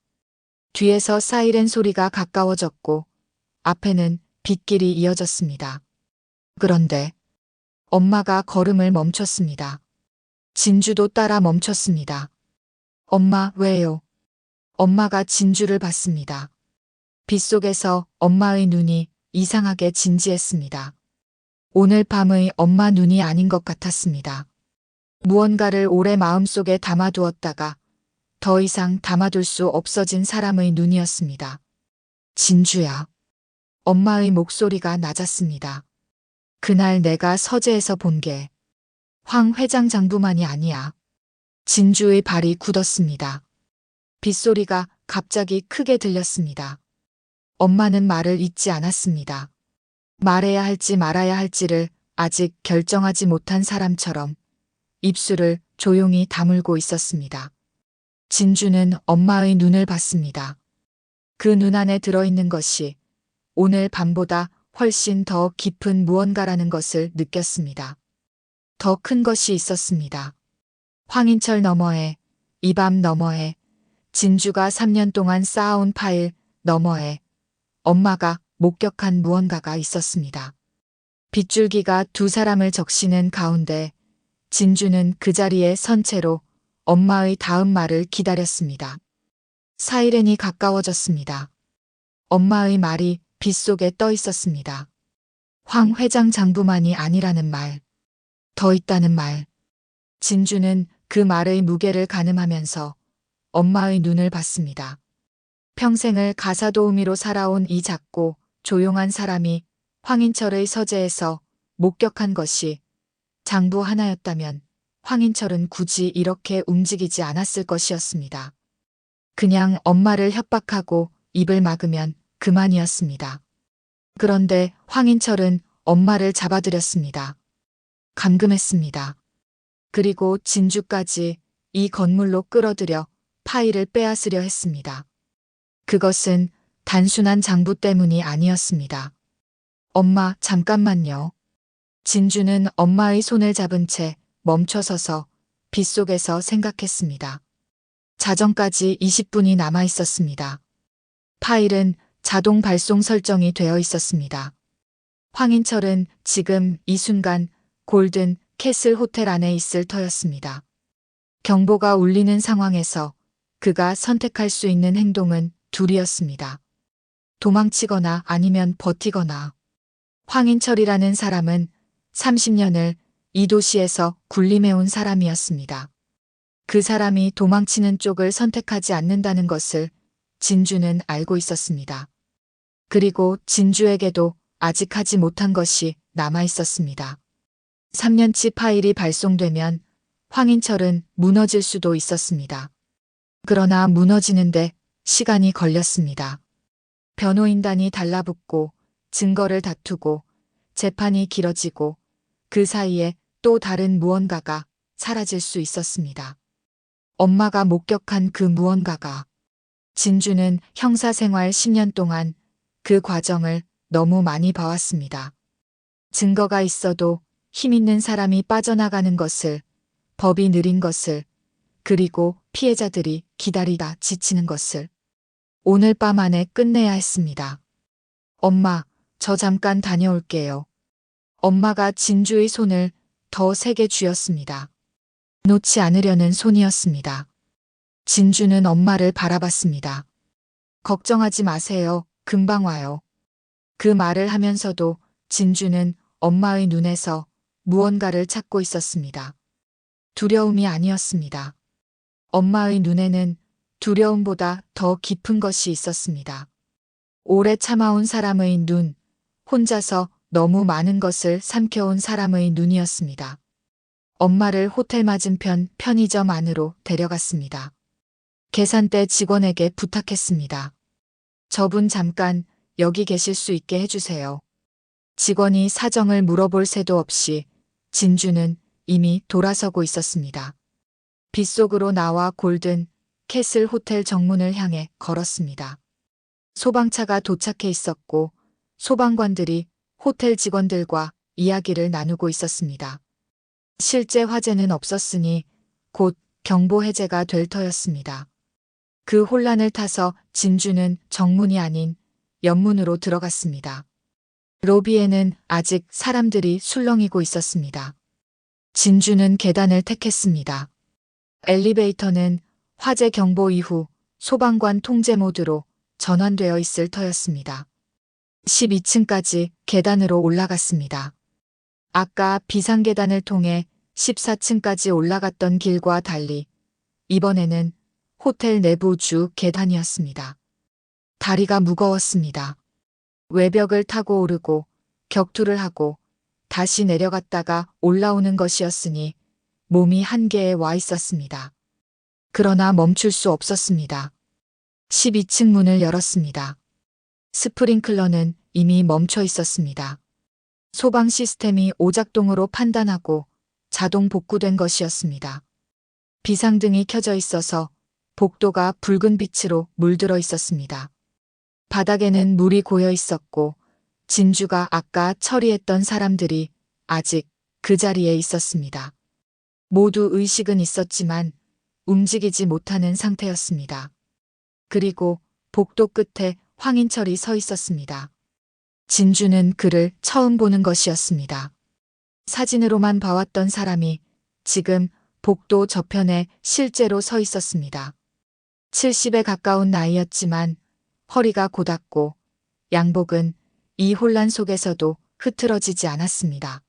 뒤에서 사이렌 소리가 가까워졌고 앞에는 빗길이 이어졌습니다. 그런데 엄마가 걸음을 멈췄습니다. 진주도 따라 멈췄습니다. 엄마, 왜요? 엄마가 진주를 봤습니다. 빗속에서 엄마의 눈이 이상하게 진지했습니다. 오늘 밤의 엄마 눈이 아닌 것 같았습니다. 무언가를 오래 마음속에 담아두었다가 더 이상 담아둘 수 없어진 사람의 눈이었습니다. 진주야. 엄마의 목소리가 낮았습니다. 그날 내가 서재에서 본 게 황 회장 장부만이 아니야. 진주의 발이 굳었습니다. 빗소리가 갑자기 크게 들렸습니다. 엄마는 말을 잇지 않았습니다. 말해야 할지 말아야 할지를 아직 결정하지 못한 사람처럼 입술을 조용히 다물고 있었습니다. 진주는 엄마의 눈을 봤습니다. 그 눈 안에 들어있는 것이 오늘 밤보다 훨씬 더 깊은 무언가라는 것을 느꼈습니다. 더 큰 것이 있었습니다. 황인철 너머에, 이 밤 너머에, 진주가 3년 동안 쌓아온 파일 너머에 엄마가 목격한 무언가가 있었습니다. 빗줄기가 두 사람을 적시는 가운데 진주는 그 자리에 선 채로 엄마의 다음 말을 기다렸습니다. 사이렌이 가까워졌습니다. 엄마의 말이 빗속에 떠 있었습니다. 황 회장 장부만이 아니라는 말, 더 있다는 말. 진주는 그 말의 무게를 가늠하면서 엄마의 눈을 봤습니다. 평생을 가사도우미로 살아온 이 작고 조용한 사람이 황인철의 서재에서 목격한 것이 장부 하나였다면 황인철은 굳이 이렇게 움직이지 않았을 것이었습니다. 그냥 엄마를 협박하고 입을 막으면 그만이었습니다. 그런데 황인철은 엄마를 잡아들였습니다. 감금했습니다. 그리고 진주까지 이 건물로 끌어들여 파일을 빼앗으려 했습니다. 그것은 단순한 장부 때문이 아니었습니다. 엄마, 잠깐만요. 진주는 엄마의 손을 잡은 채 멈춰서서 빗속에서 생각했습니다. 자정까지 20분이 남아 있었습니다. 파일은 자동 발송 설정이 되어 있었습니다. 황인철은 지금 이 순간 골든 캐슬 호텔 안에 있을 터였습니다. 경보가 울리는 상황에서 그가 선택할 수 있는 행동은 둘이었습니다. 도망치거나 아니면 버티거나. 황인철이라는 사람은 30년을 이 도시에서 군림해온 사람이었습니다. 그 사람이 도망치는 쪽을 선택하지 않는다는 것을 진주는 알고 있었습니다. 그리고 진주에게도 아직 하지 못한 것이 남아 있었습니다. 3년치 파일이 발송되면 황인철은 무너질 수도 있었습니다. 그러나 무너지는데 시간이 걸렸습니다. 변호인단이 달라붙고 증거를 다투고 재판이 길어지고 그 사이에 또 다른 무언가가 사라질 수 있었습니다. 엄마가 목격한 그 무언가가. 진주는 형사생활 10년 동안 그 과정을 너무 많이 봐왔습니다. 증거가 있어도 힘 있는 사람이 빠져나가는 것을, 법이 느린 것을, 그리고 피해자들이 기다리다 지치는 것을 오늘 밤 안에 끝내야 했습니다. 엄마, 저 잠깐 다녀올게요. 엄마가 진주의 손을 더 세게 쥐었습니다. 놓지 않으려는 손이었습니다. 진주는 엄마를 바라봤습니다. 걱정하지 마세요. 금방 와요. 그 말을 하면서도 진주는 엄마의 눈에서 무언가를 찾고 있었습니다. 두려움이 아니었습니다. 엄마의 눈에는 두려움보다 더 깊은 것이 있었습니다. 오래 참아온 사람의 눈, 혼자서 너무 많은 것을 삼켜온 사람의 눈이었습니다. 엄마를 호텔 맞은편 편의점 안으로 데려갔습니다. 계산대 직원에게 부탁했습니다. 저분 잠깐 여기 계실 수 있게 해주세요. 직원이 사정을 물어볼 새도 없이 진주는 이미 돌아서고 있었습니다. 빗속으로 나와 골든 캐슬 호텔 정문을 향해 걸었습니다. 소방차가 도착해 있었고 소방관들이 호텔 직원들과 이야기를 나누고 있었습니다. 실제 화재는 없었으니 곧 경보 해제가 될 터였습니다. 그 혼란을 타서 진주는 정문이 아닌 옆문으로 들어갔습니다. 로비에는 아직 사람들이 술렁이고 있었습니다. 진주는 계단을 택했습니다. 엘리베이터는 화재 경보 이후 소방관 통제 모드로 전환되어 있을 터였습니다. 12층까지 계단으로 올라갔습니다. 아까 비상계단을 통해 14층까지 올라갔던 길과 달리 이번에는 호텔 내부 주 계단이었습니다. 다리가 무거웠습니다. 외벽을 타고 오르고 격투를 하고 다시 내려갔다가 올라오는 것이었으니 몸이 한계에 와 있었습니다. 그러나 멈출 수 없었습니다. 12층 문을 열었습니다. 스프링클러는 이미 멈춰 있었습니다. 소방 시스템이 오작동으로 판단하고 자동 복구된 것이었습니다. 비상등이 켜져 있어서 복도가 붉은 빛으로 물들어 있었습니다. 바닥에는 물이 고여 있었고 진주가 아까 처리했던 사람들이 아직 그 자리에 있었습니다. 모두 의식은 있었지만 움직이지 못하는 상태였습니다. 그리고 복도 끝에 황인철이 서 있었습니다. 진주는 그를 처음 보는 것이었습니다. 사진으로만 봐왔던 사람이 지금 복도 저편에 실제로 서 있었습니다. 70에 가까운 나이였지만 허리가 곧았고 양복은 이 혼란 속에서도 흐트러지지 않았습니다.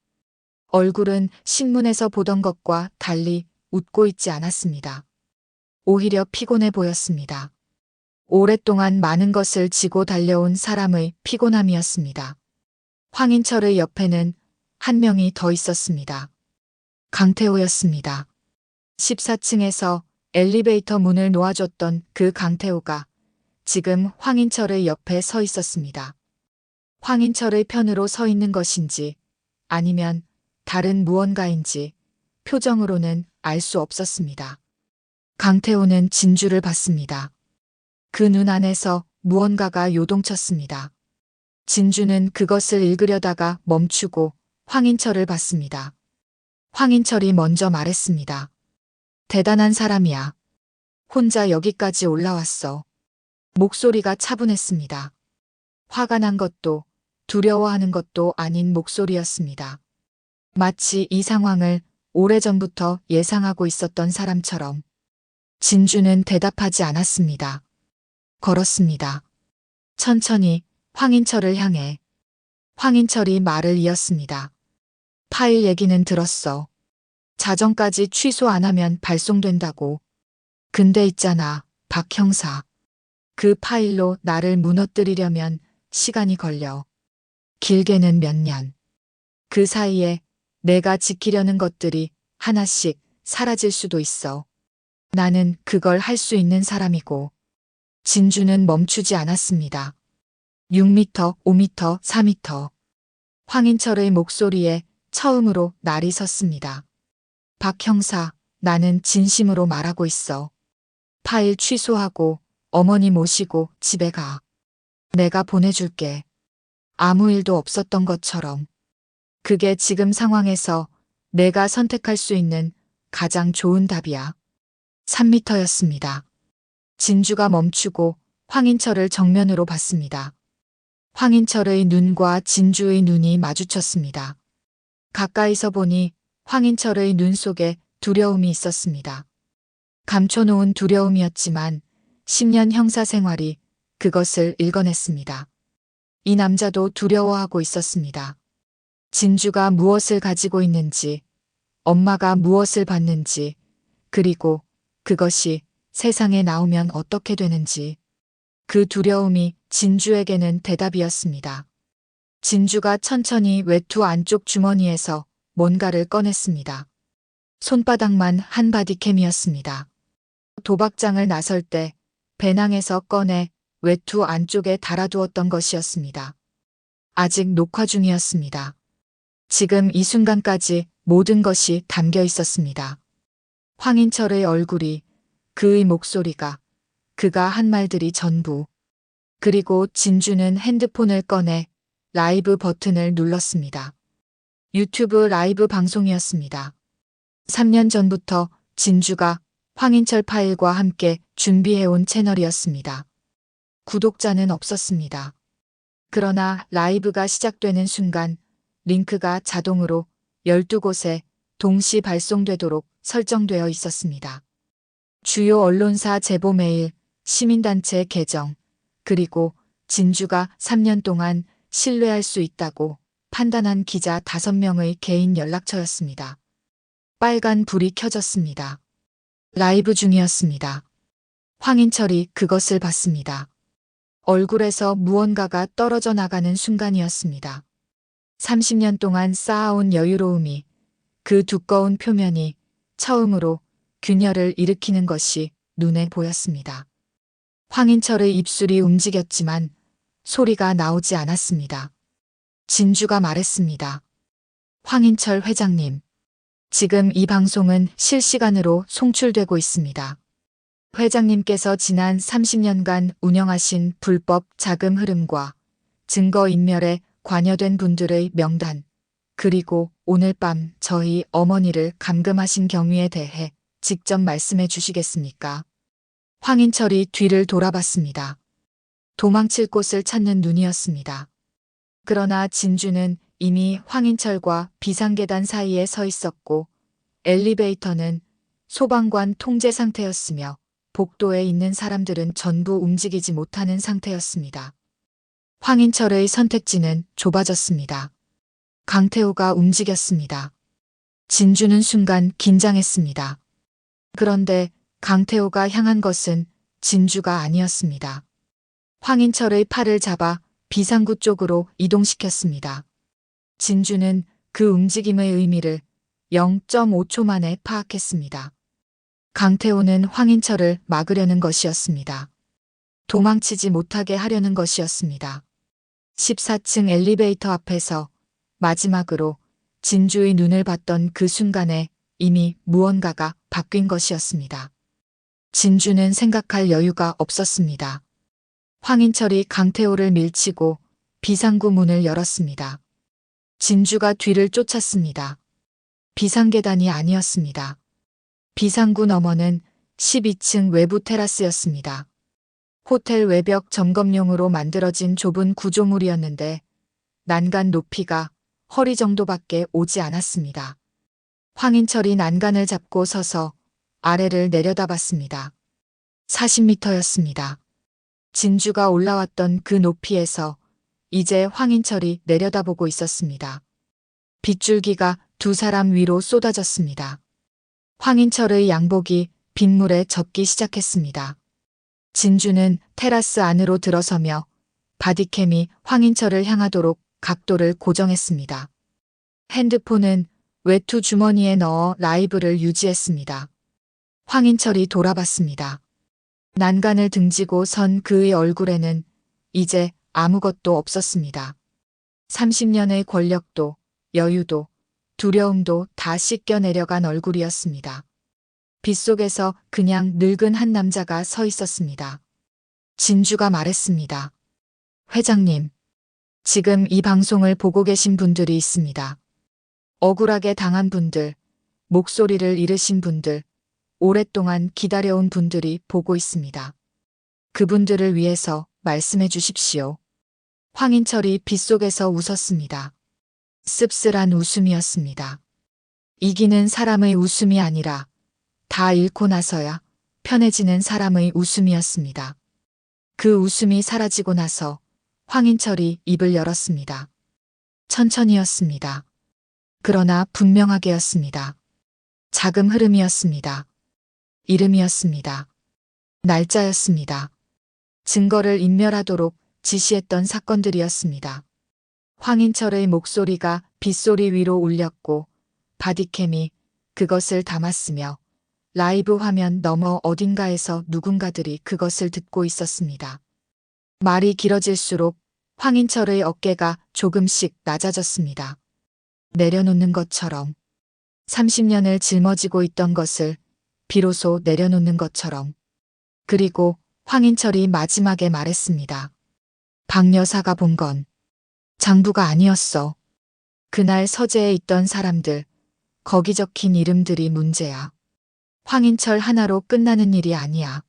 얼굴은 신문에서 보던 것과 달리 웃고 있지 않았습니다. 오히려 피곤해 보였습니다. 오랫동안 많은 것을 지고 달려온 사람의 피곤함이었습니다. 황인철의 옆에는 한 명이 더 있었습니다. 강태호였습니다. 14층에서 엘리베이터 문을 놓아줬던 그 강태호가 지금 황인철의 옆에 서 있었습니다. 황인철의 편으로 서 있는 것인지 아니면 다른 무언가인지 표정으로는 알 수 없었습니다. 강태호는 진주를 봤습니다. 그 눈 안에서 무언가가 요동쳤습니다. 진주는 그것을 읽으려다가 멈추고 황인철을 봤습니다. 황인철이 먼저 말했습니다. 대단한 사람이야. 혼자 여기까지 올라왔어. 목소리가 차분했습니다. 화가 난 것도 두려워하는 것도 아닌 목소리였습니다. 마치 이 상황을 오래전부터 예상하고 있었던 사람처럼. 진주는 대답하지 않았습니다. 걸었습니다. 천천히 황인철을 향해. 황인철이 말을 이었습니다. 파일 얘기는 들었어. 자정까지 취소 안 하면 발송된다고. 근데 있잖아, 박 형사. 그 파일로 나를 무너뜨리려면 시간이 걸려. 길게는 몇 년. 그 사이에 내가 지키려는 것들이 하나씩 사라질 수도 있어. 나는 그걸 할 수 있는 사람이고. 진주는 멈추지 않았습니다. 6m, 5m, 4m. 황인철의 목소리에 처음으로 날이 섰습니다. 박 형사, 나는 진심으로 말하고 있어. 파일 취소하고 어머니 모시고 집에 가. 내가 보내줄게. 아무 일도 없었던 것처럼. 그게 지금 상황에서 내가 선택할 수 있는 가장 좋은 답이야. 3m였습니다. 진주가 멈추고 황인철을 정면으로 봤습니다. 황인철의 눈과 진주의 눈이 마주쳤습니다. 가까이서 보니 황인철의 눈 속에 두려움이 있었습니다. 감춰놓은 두려움이었지만 10년 형사 생활이 그것을 읽어냈습니다. 이 남자도 두려워하고 있었습니다. 진주가 무엇을 가지고 있는지, 엄마가 무엇을 받는지, 그리고 그것이 세상에 나오면 어떻게 되는지. 그 두려움이 진주에게는 대답이었습니다. 진주가 천천히 외투 안쪽 주머니에서 뭔가를 꺼냈습니다. 손바닥만 한 바디캠이었습니다. 도박장을 나설 때 배낭에서 꺼내 외투 안쪽에 달아두었던 것이었습니다. 아직 녹화 중이었습니다. 지금 이 순간까지 모든 것이 담겨 있었습니다. 황인철의 얼굴이, 그의 목소리가, 그가 한 말들이 전부. 그리고 진주는 핸드폰을 꺼내 라이브 버튼을 눌렀습니다. 유튜브 라이브 방송이었습니다. 3년 전부터 진주가 황인철 파일과 함께 준비해온 채널이었습니다. 구독자는 없었습니다. 그러나 라이브가 시작되는 순간 링크가 자동으로 12곳에 동시 발송되도록 설정되어 있었습니다. 주요 언론사 제보 메일, 시민단체 계정, 그리고 진주가 3년 동안 신뢰할 수 있다고 판단한 기자 5명의 개인 연락처였습니다. 빨간 불이 켜졌습니다. 라이브 중이었습니다. 황인철이 그것을 봤습니다. 얼굴에서 무언가가 떨어져 나가는 순간이었습니다. 30년 동안 쌓아온 여유로움이, 그 두꺼운 표면이 처음으로 균열을 일으키는 것이 눈에 보였습니다. 황인철의 입술이 움직였지만 소리가 나오지 않았습니다. 진주가 말했습니다. 황인철 회장님, 지금 이 방송은 실시간으로 송출되고 있습니다. 회장님께서 지난 30년간 운영하신 불법 자금 흐름과 증거인멸에 관여된 분들의 명단, 그리고 오늘 밤 저희 어머니를 감금하신 경위에 대해 직접 말씀해 주시겠습니까? 황인철이 뒤를 돌아봤습니다. 도망칠 곳을 찾는 눈이었습니다. 그러나 진주는 이미 황인철과 비상계단 사이에 서 있었고 엘리베이터는 소방관 통제 상태였으며 복도에 있는 사람들은 전부 움직이지 못하는 상태였습니다. 황인철의 선택지는 좁아졌습니다. 강태호가 움직였습니다. 진주는 순간 긴장했습니다. 그런데 강태호가 향한 것은 진주가 아니었습니다. 황인철의 팔을 잡아 비상구 쪽으로 이동시켰습니다. 진주는 그 움직임의 의미를 0.5초 만에 파악했습니다. 강태호는 황인철을 막으려는 것이었습니다. 도망치지 못하게 하려는 것이었습니다. 14층 엘리베이터 앞에서 마지막으로 진주의 눈을 봤던 그 순간에 이미 무언가가 바뀐 것이었습니다. 진주는 생각할 여유가 없었습니다. 황인철이 강태호를 밀치고 비상구 문을 열었습니다. 진주가 뒤를 쫓았습니다. 비상계단이 아니었습니다. 비상구 너머는 12층 외부 테라스였습니다. 호텔 외벽 점검용으로 만들어진 좁은 구조물이었는데 난간 높이가 허리 정도밖에 오지 않았습니다. 황인철이 난간을 잡고 서서 아래를 내려다봤습니다. 40m였습니다. 진주가 올라왔던 그 높이에서 이제 황인철이 내려다보고 있었습니다. 빗줄기가 두 사람 위로 쏟아졌습니다. 황인철의 양복이 빗물에 젖기 시작했습니다. 진주는 테라스 안으로 들어서며 바디캠이 황인철을 향하도록 각도를 고정했습니다. 핸드폰은 외투 주머니에 넣어 라이브를 유지했습니다. 황인철이 돌아봤습니다. 난간을 등지고 선 그의 얼굴에는 이제 아무것도 없었습니다. 30년의 권력도, 여유도, 두려움도 다 씻겨 내려간 얼굴이었습니다. 빗속에서 그냥 늙은 한 남자가 서 있었습니다. 진주가 말했습니다. 회장님, 지금 이 방송을 보고 계신 분들이 있습니다. 억울하게 당한 분들, 목소리를 잃으신 분들, 오랫동안 기다려온 분들이 보고 있습니다. 그분들을 위해서 말씀해 주십시오. 황인철이 빗속에서 웃었습니다. 씁쓸한 웃음이었습니다. 이기는 사람의 웃음이 아니라 다 잃고 나서야 편해지는 사람의 웃음이었습니다. 그 웃음이 사라지고 나서 황인철이 입을 열었습니다. 천천히였습니다. 그러나 분명하게였습니다. 자금 흐름이었습니다. 이름이었습니다. 날짜였습니다. 증거를 인멸하도록 지시했던 사건들이었습니다. 황인철의 목소리가 빗소리 위로 울렸고 바디캠이 그것을 담았으며 라이브 화면 너머 어딘가에서 누군가들이 그것을 듣고 있었습니다. 말이 길어질수록 황인철의 어깨가 조금씩 낮아졌습니다. 내려놓는 것처럼 30년을 짊어지고 있던 것을 비로소 내려놓는 것처럼. 그리고 황인철이 마지막에 말했습니다. 박 여사가 본 건 장부가 아니었어. 그날 서재에 있던 사람들, 거기 적힌 이름들이 문제야. 황인철 하나로 끝나는 일이 아니야.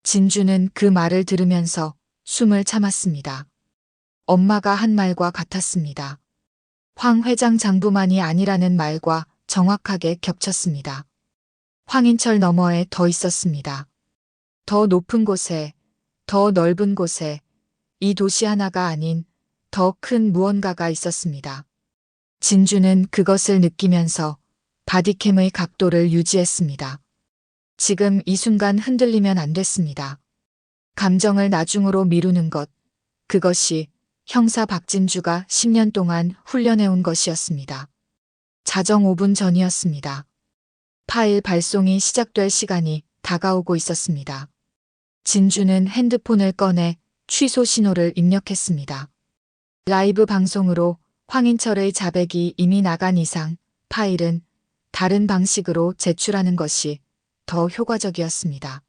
진주는 그 말을 들으면서 숨을 참았습니다. 엄마가 한 말과 같았습니다. 황 회장 장부만이 아니라는 말과 정확하게 겹쳤습니다. 황인철 너머에 더 있었습니다. 더 높은 곳에, 더 넓은 곳에, 이 도시 하나가 아닌 더 큰 무언가가 있었습니다. 진주는 그것을 느끼면서 바디캠의 각도를 유지했습니다. 지금 이 순간 흔들리면 안 됐습니다. 감정을 나중으로 미루는 것, 그것이 형사 박진주가 10년 동안 훈련해온 것이었습니다. 자정 5분 전이었습니다. 파일 발송이 시작될 시간이 다가오고 있었습니다. 진주는 핸드폰을 꺼내 취소 신호를 입력했습니다. 라이브 방송으로 황인철의 자백이 이미 나간 이상 파일은 다른 방식으로 제출하는 것이 더 효과적이었습니다.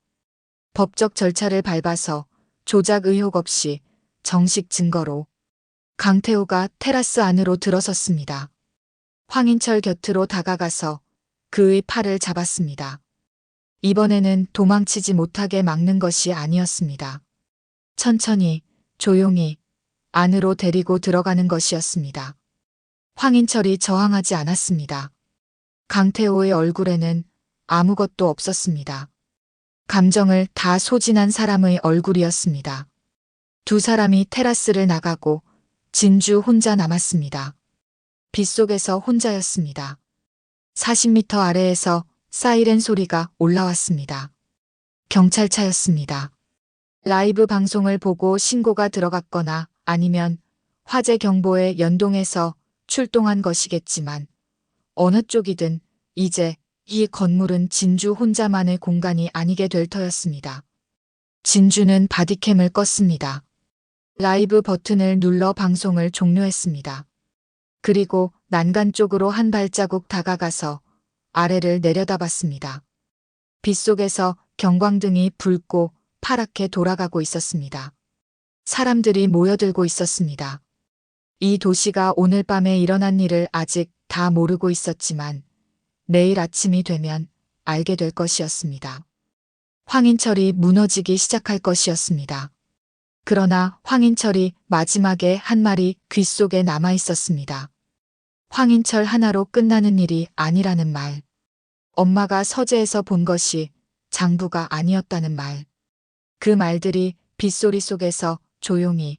법적 절차를 밟아서 조작 의혹 없이 정식 증거로 강태호가 테라스 안으로 들어섰습니다. 황인철 곁으로 다가가서 그의 팔을 잡았습니다. 이번에는 도망치지 못하게 막는 것이 아니었습니다. 천천히, 조용히 안으로 데리고 들어가는 것이었습니다. 황인철이 저항하지 않았습니다. 강태호의 얼굴에는 아무것도 없었습니다. 감정을 다 소진한 사람의 얼굴이었습니다. 두 사람이 테라스를 나가고 진주 혼자 남았습니다. 빗속에서 혼자였습니다. 40m 아래에서 사이렌 소리가 올라왔습니다. 경찰차였습니다. 라이브 방송을 보고 신고가 들어갔거나 아니면 화재 경보에 연동해서 출동한 것이겠지만 어느 쪽이든 이제 이 건물은 진주 혼자만의 공간이 아니게 될 터였습니다. 진주는 바디캠을 껐습니다. 라이브 버튼을 눌러 방송을 종료했습니다. 그리고 난간 쪽으로 한 발자국 다가가서 아래를 내려다봤습니다. 빗속에서 경광등이 붉고 파랗게 돌아가고 있었습니다. 사람들이 모여들고 있었습니다. 이 도시가 오늘 밤에 일어난 일을 아직 다 모르고 있었지만 내일 아침이 되면 알게 될 것이었습니다. 황인철이 무너지기 시작할 것이었습니다. 그러나 황인철이 마지막에 한 말이 귓속에 남아 있었습니다. 황인철 하나로 끝나는 일이 아니라는 말. 엄마가 서재에서 본 것이 장부가 아니었다는 말. 그 말들이 빗소리 속에서 조용히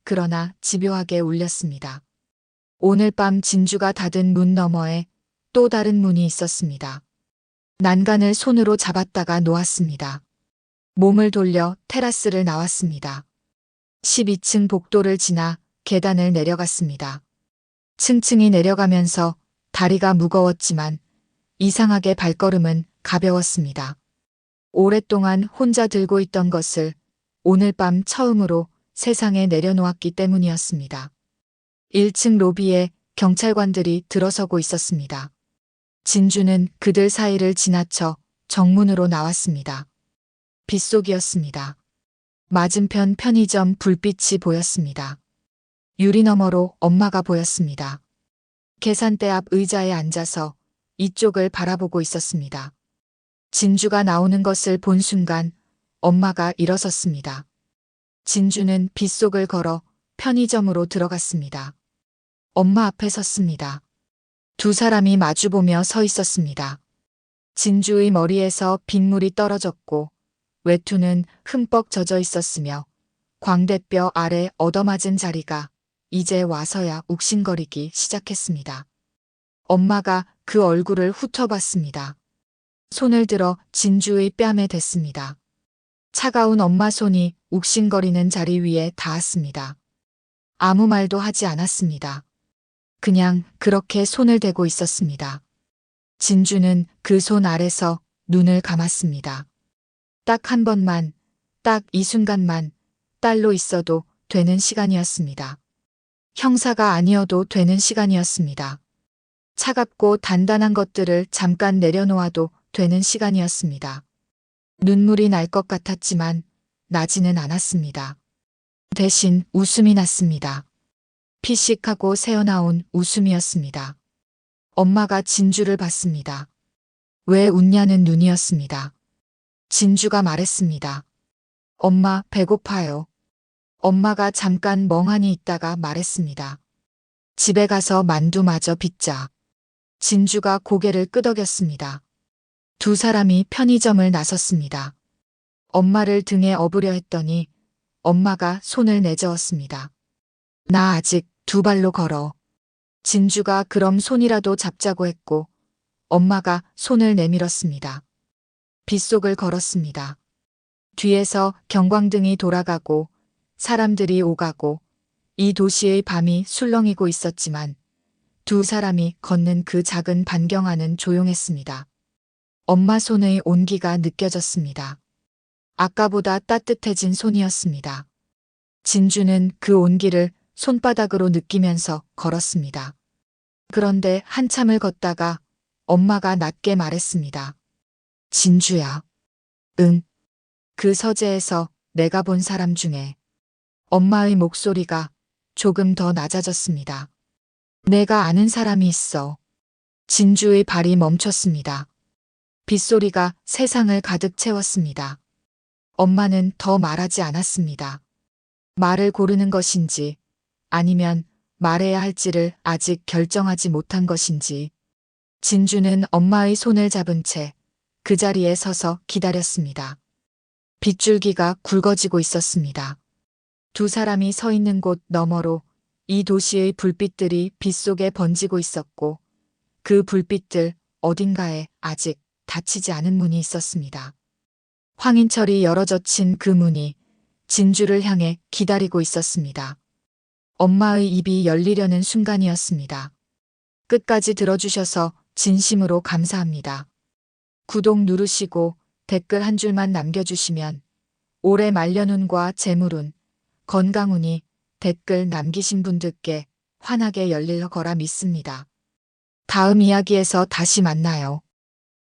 그러나 집요하게 울렸습니다. 오늘 밤 진주가 닫은 문 너머에 또 다른 문이 있었습니다. 난간을 손으로 잡았다가 놓았습니다. 몸을 돌려 테라스를 나왔습니다. 12층 복도를 지나 계단을 내려갔습니다. 층층이 내려가면서 다리가 무거웠지만 이상하게 발걸음은 가벼웠습니다. 오랫동안 혼자 들고 있던 것을 오늘 밤 처음으로 세상에 내려놓았기 때문이었습니다. 1층 로비에 경찰관들이 들어서고 있었습니다. 진주는 그들 사이를 지나쳐 정문으로 나왔습니다. 빗속이었습니다. 맞은편 편의점 불빛이 보였습니다. 유리 너머로 엄마가 보였습니다. 계산대 앞 의자에 앉아서 이쪽을 바라보고 있었습니다. 진주가 나오는 것을 본 순간 엄마가 일어섰습니다. 진주는 빗속을 걸어 편의점으로 들어갔습니다. 엄마 앞에 섰습니다. 두 사람이 마주보며 서 있었습니다. 진주의 머리에서 빗물이 떨어졌고 외투는 흠뻑 젖어 있었으며 광대뼈 아래 얻어맞은 자리가 이제 와서야 욱신거리기 시작했습니다. 엄마가 그 얼굴을 훑어봤습니다. 손을 들어 진주의 뺨에 댔습니다. 차가운 엄마 손이 욱신거리는 자리 위에 닿았습니다. 아무 말도 하지 않았습니다. 그냥 그렇게 손을 대고 있었습니다. 진주는 그 손 아래서 눈을 감았습니다. 딱 한 번만, 딱 이 순간만 딸로 있어도 되는 시간이었습니다. 형사가 아니어도 되는 시간이었습니다. 차갑고 단단한 것들을 잠깐 내려놓아도 되는 시간이었습니다. 눈물이 날 것 같았지만 나지는 않았습니다. 대신 웃음이 났습니다. 피식하고 새어나온 웃음이었습니다. 엄마가 진주를 봤습니다. 왜 웃냐는 눈이었습니다. 진주가 말했습니다. 엄마, 배고파요. 엄마가 잠깐 멍하니 있다가 말했습니다. 집에 가서 만두마저 빚자. 진주가 고개를 끄덕였습니다. 두 사람이 편의점을 나섰습니다. 엄마를 등에 업으려 했더니 엄마가 손을 내저었습니다. 나 아직 두 발로 걸어. 진주가 그럼 손이라도 잡자고 했고 엄마가 손을 내밀었습니다. 빗속을 걸었습니다. 뒤에서 경광등이 돌아가고 사람들이 오가고 이 도시의 밤이 술렁이고 있었지만 두 사람이 걷는 그 작은 반경 안은 조용했습니다. 엄마 손의 온기가 느껴졌습니다. 아까보다 따뜻해진 손이었습니다. 진주는 그 온기를 손바닥으로 느끼면서 걸었습니다. 그런데 한참을 걷다가 엄마가 낮게 말했습니다. 진주야. 응. 그 서재에서 내가 본 사람 중에 엄마의 목소리가 조금 더 낮아졌습니다. 내가 아는 사람이 있어. 진주의 발이 멈췄습니다. 빗소리가 세상을 가득 채웠습니다. 엄마는 더 말하지 않았습니다. 말을 고르는 것인지 아니면 말해야 할지를 아직 결정하지 못한 것인지 진주는 엄마의 손을 잡은 채 그 자리에 서서 기다렸습니다. 빗줄기가 굵어지고 있었습니다. 두 사람이 서 있는 곳 너머로 이 도시의 불빛들이 빗속에 번지고 있었고 그 불빛들 어딘가에 아직 닫히지 않은 문이 있었습니다. 황인철이 열어젖힌 그 문이 진주를 향해 기다리고 있었습니다. 엄마의 입이 열리려는 순간이었습니다. 끝까지 들어주셔서 진심으로 감사합니다. 구독 누르시고 댓글 한 줄만 남겨주시면 올해 말년운과 재물운, 건강운이 댓글 남기신 분들께 환하게 열릴 거라 믿습니다. 다음 이야기에서 다시 만나요.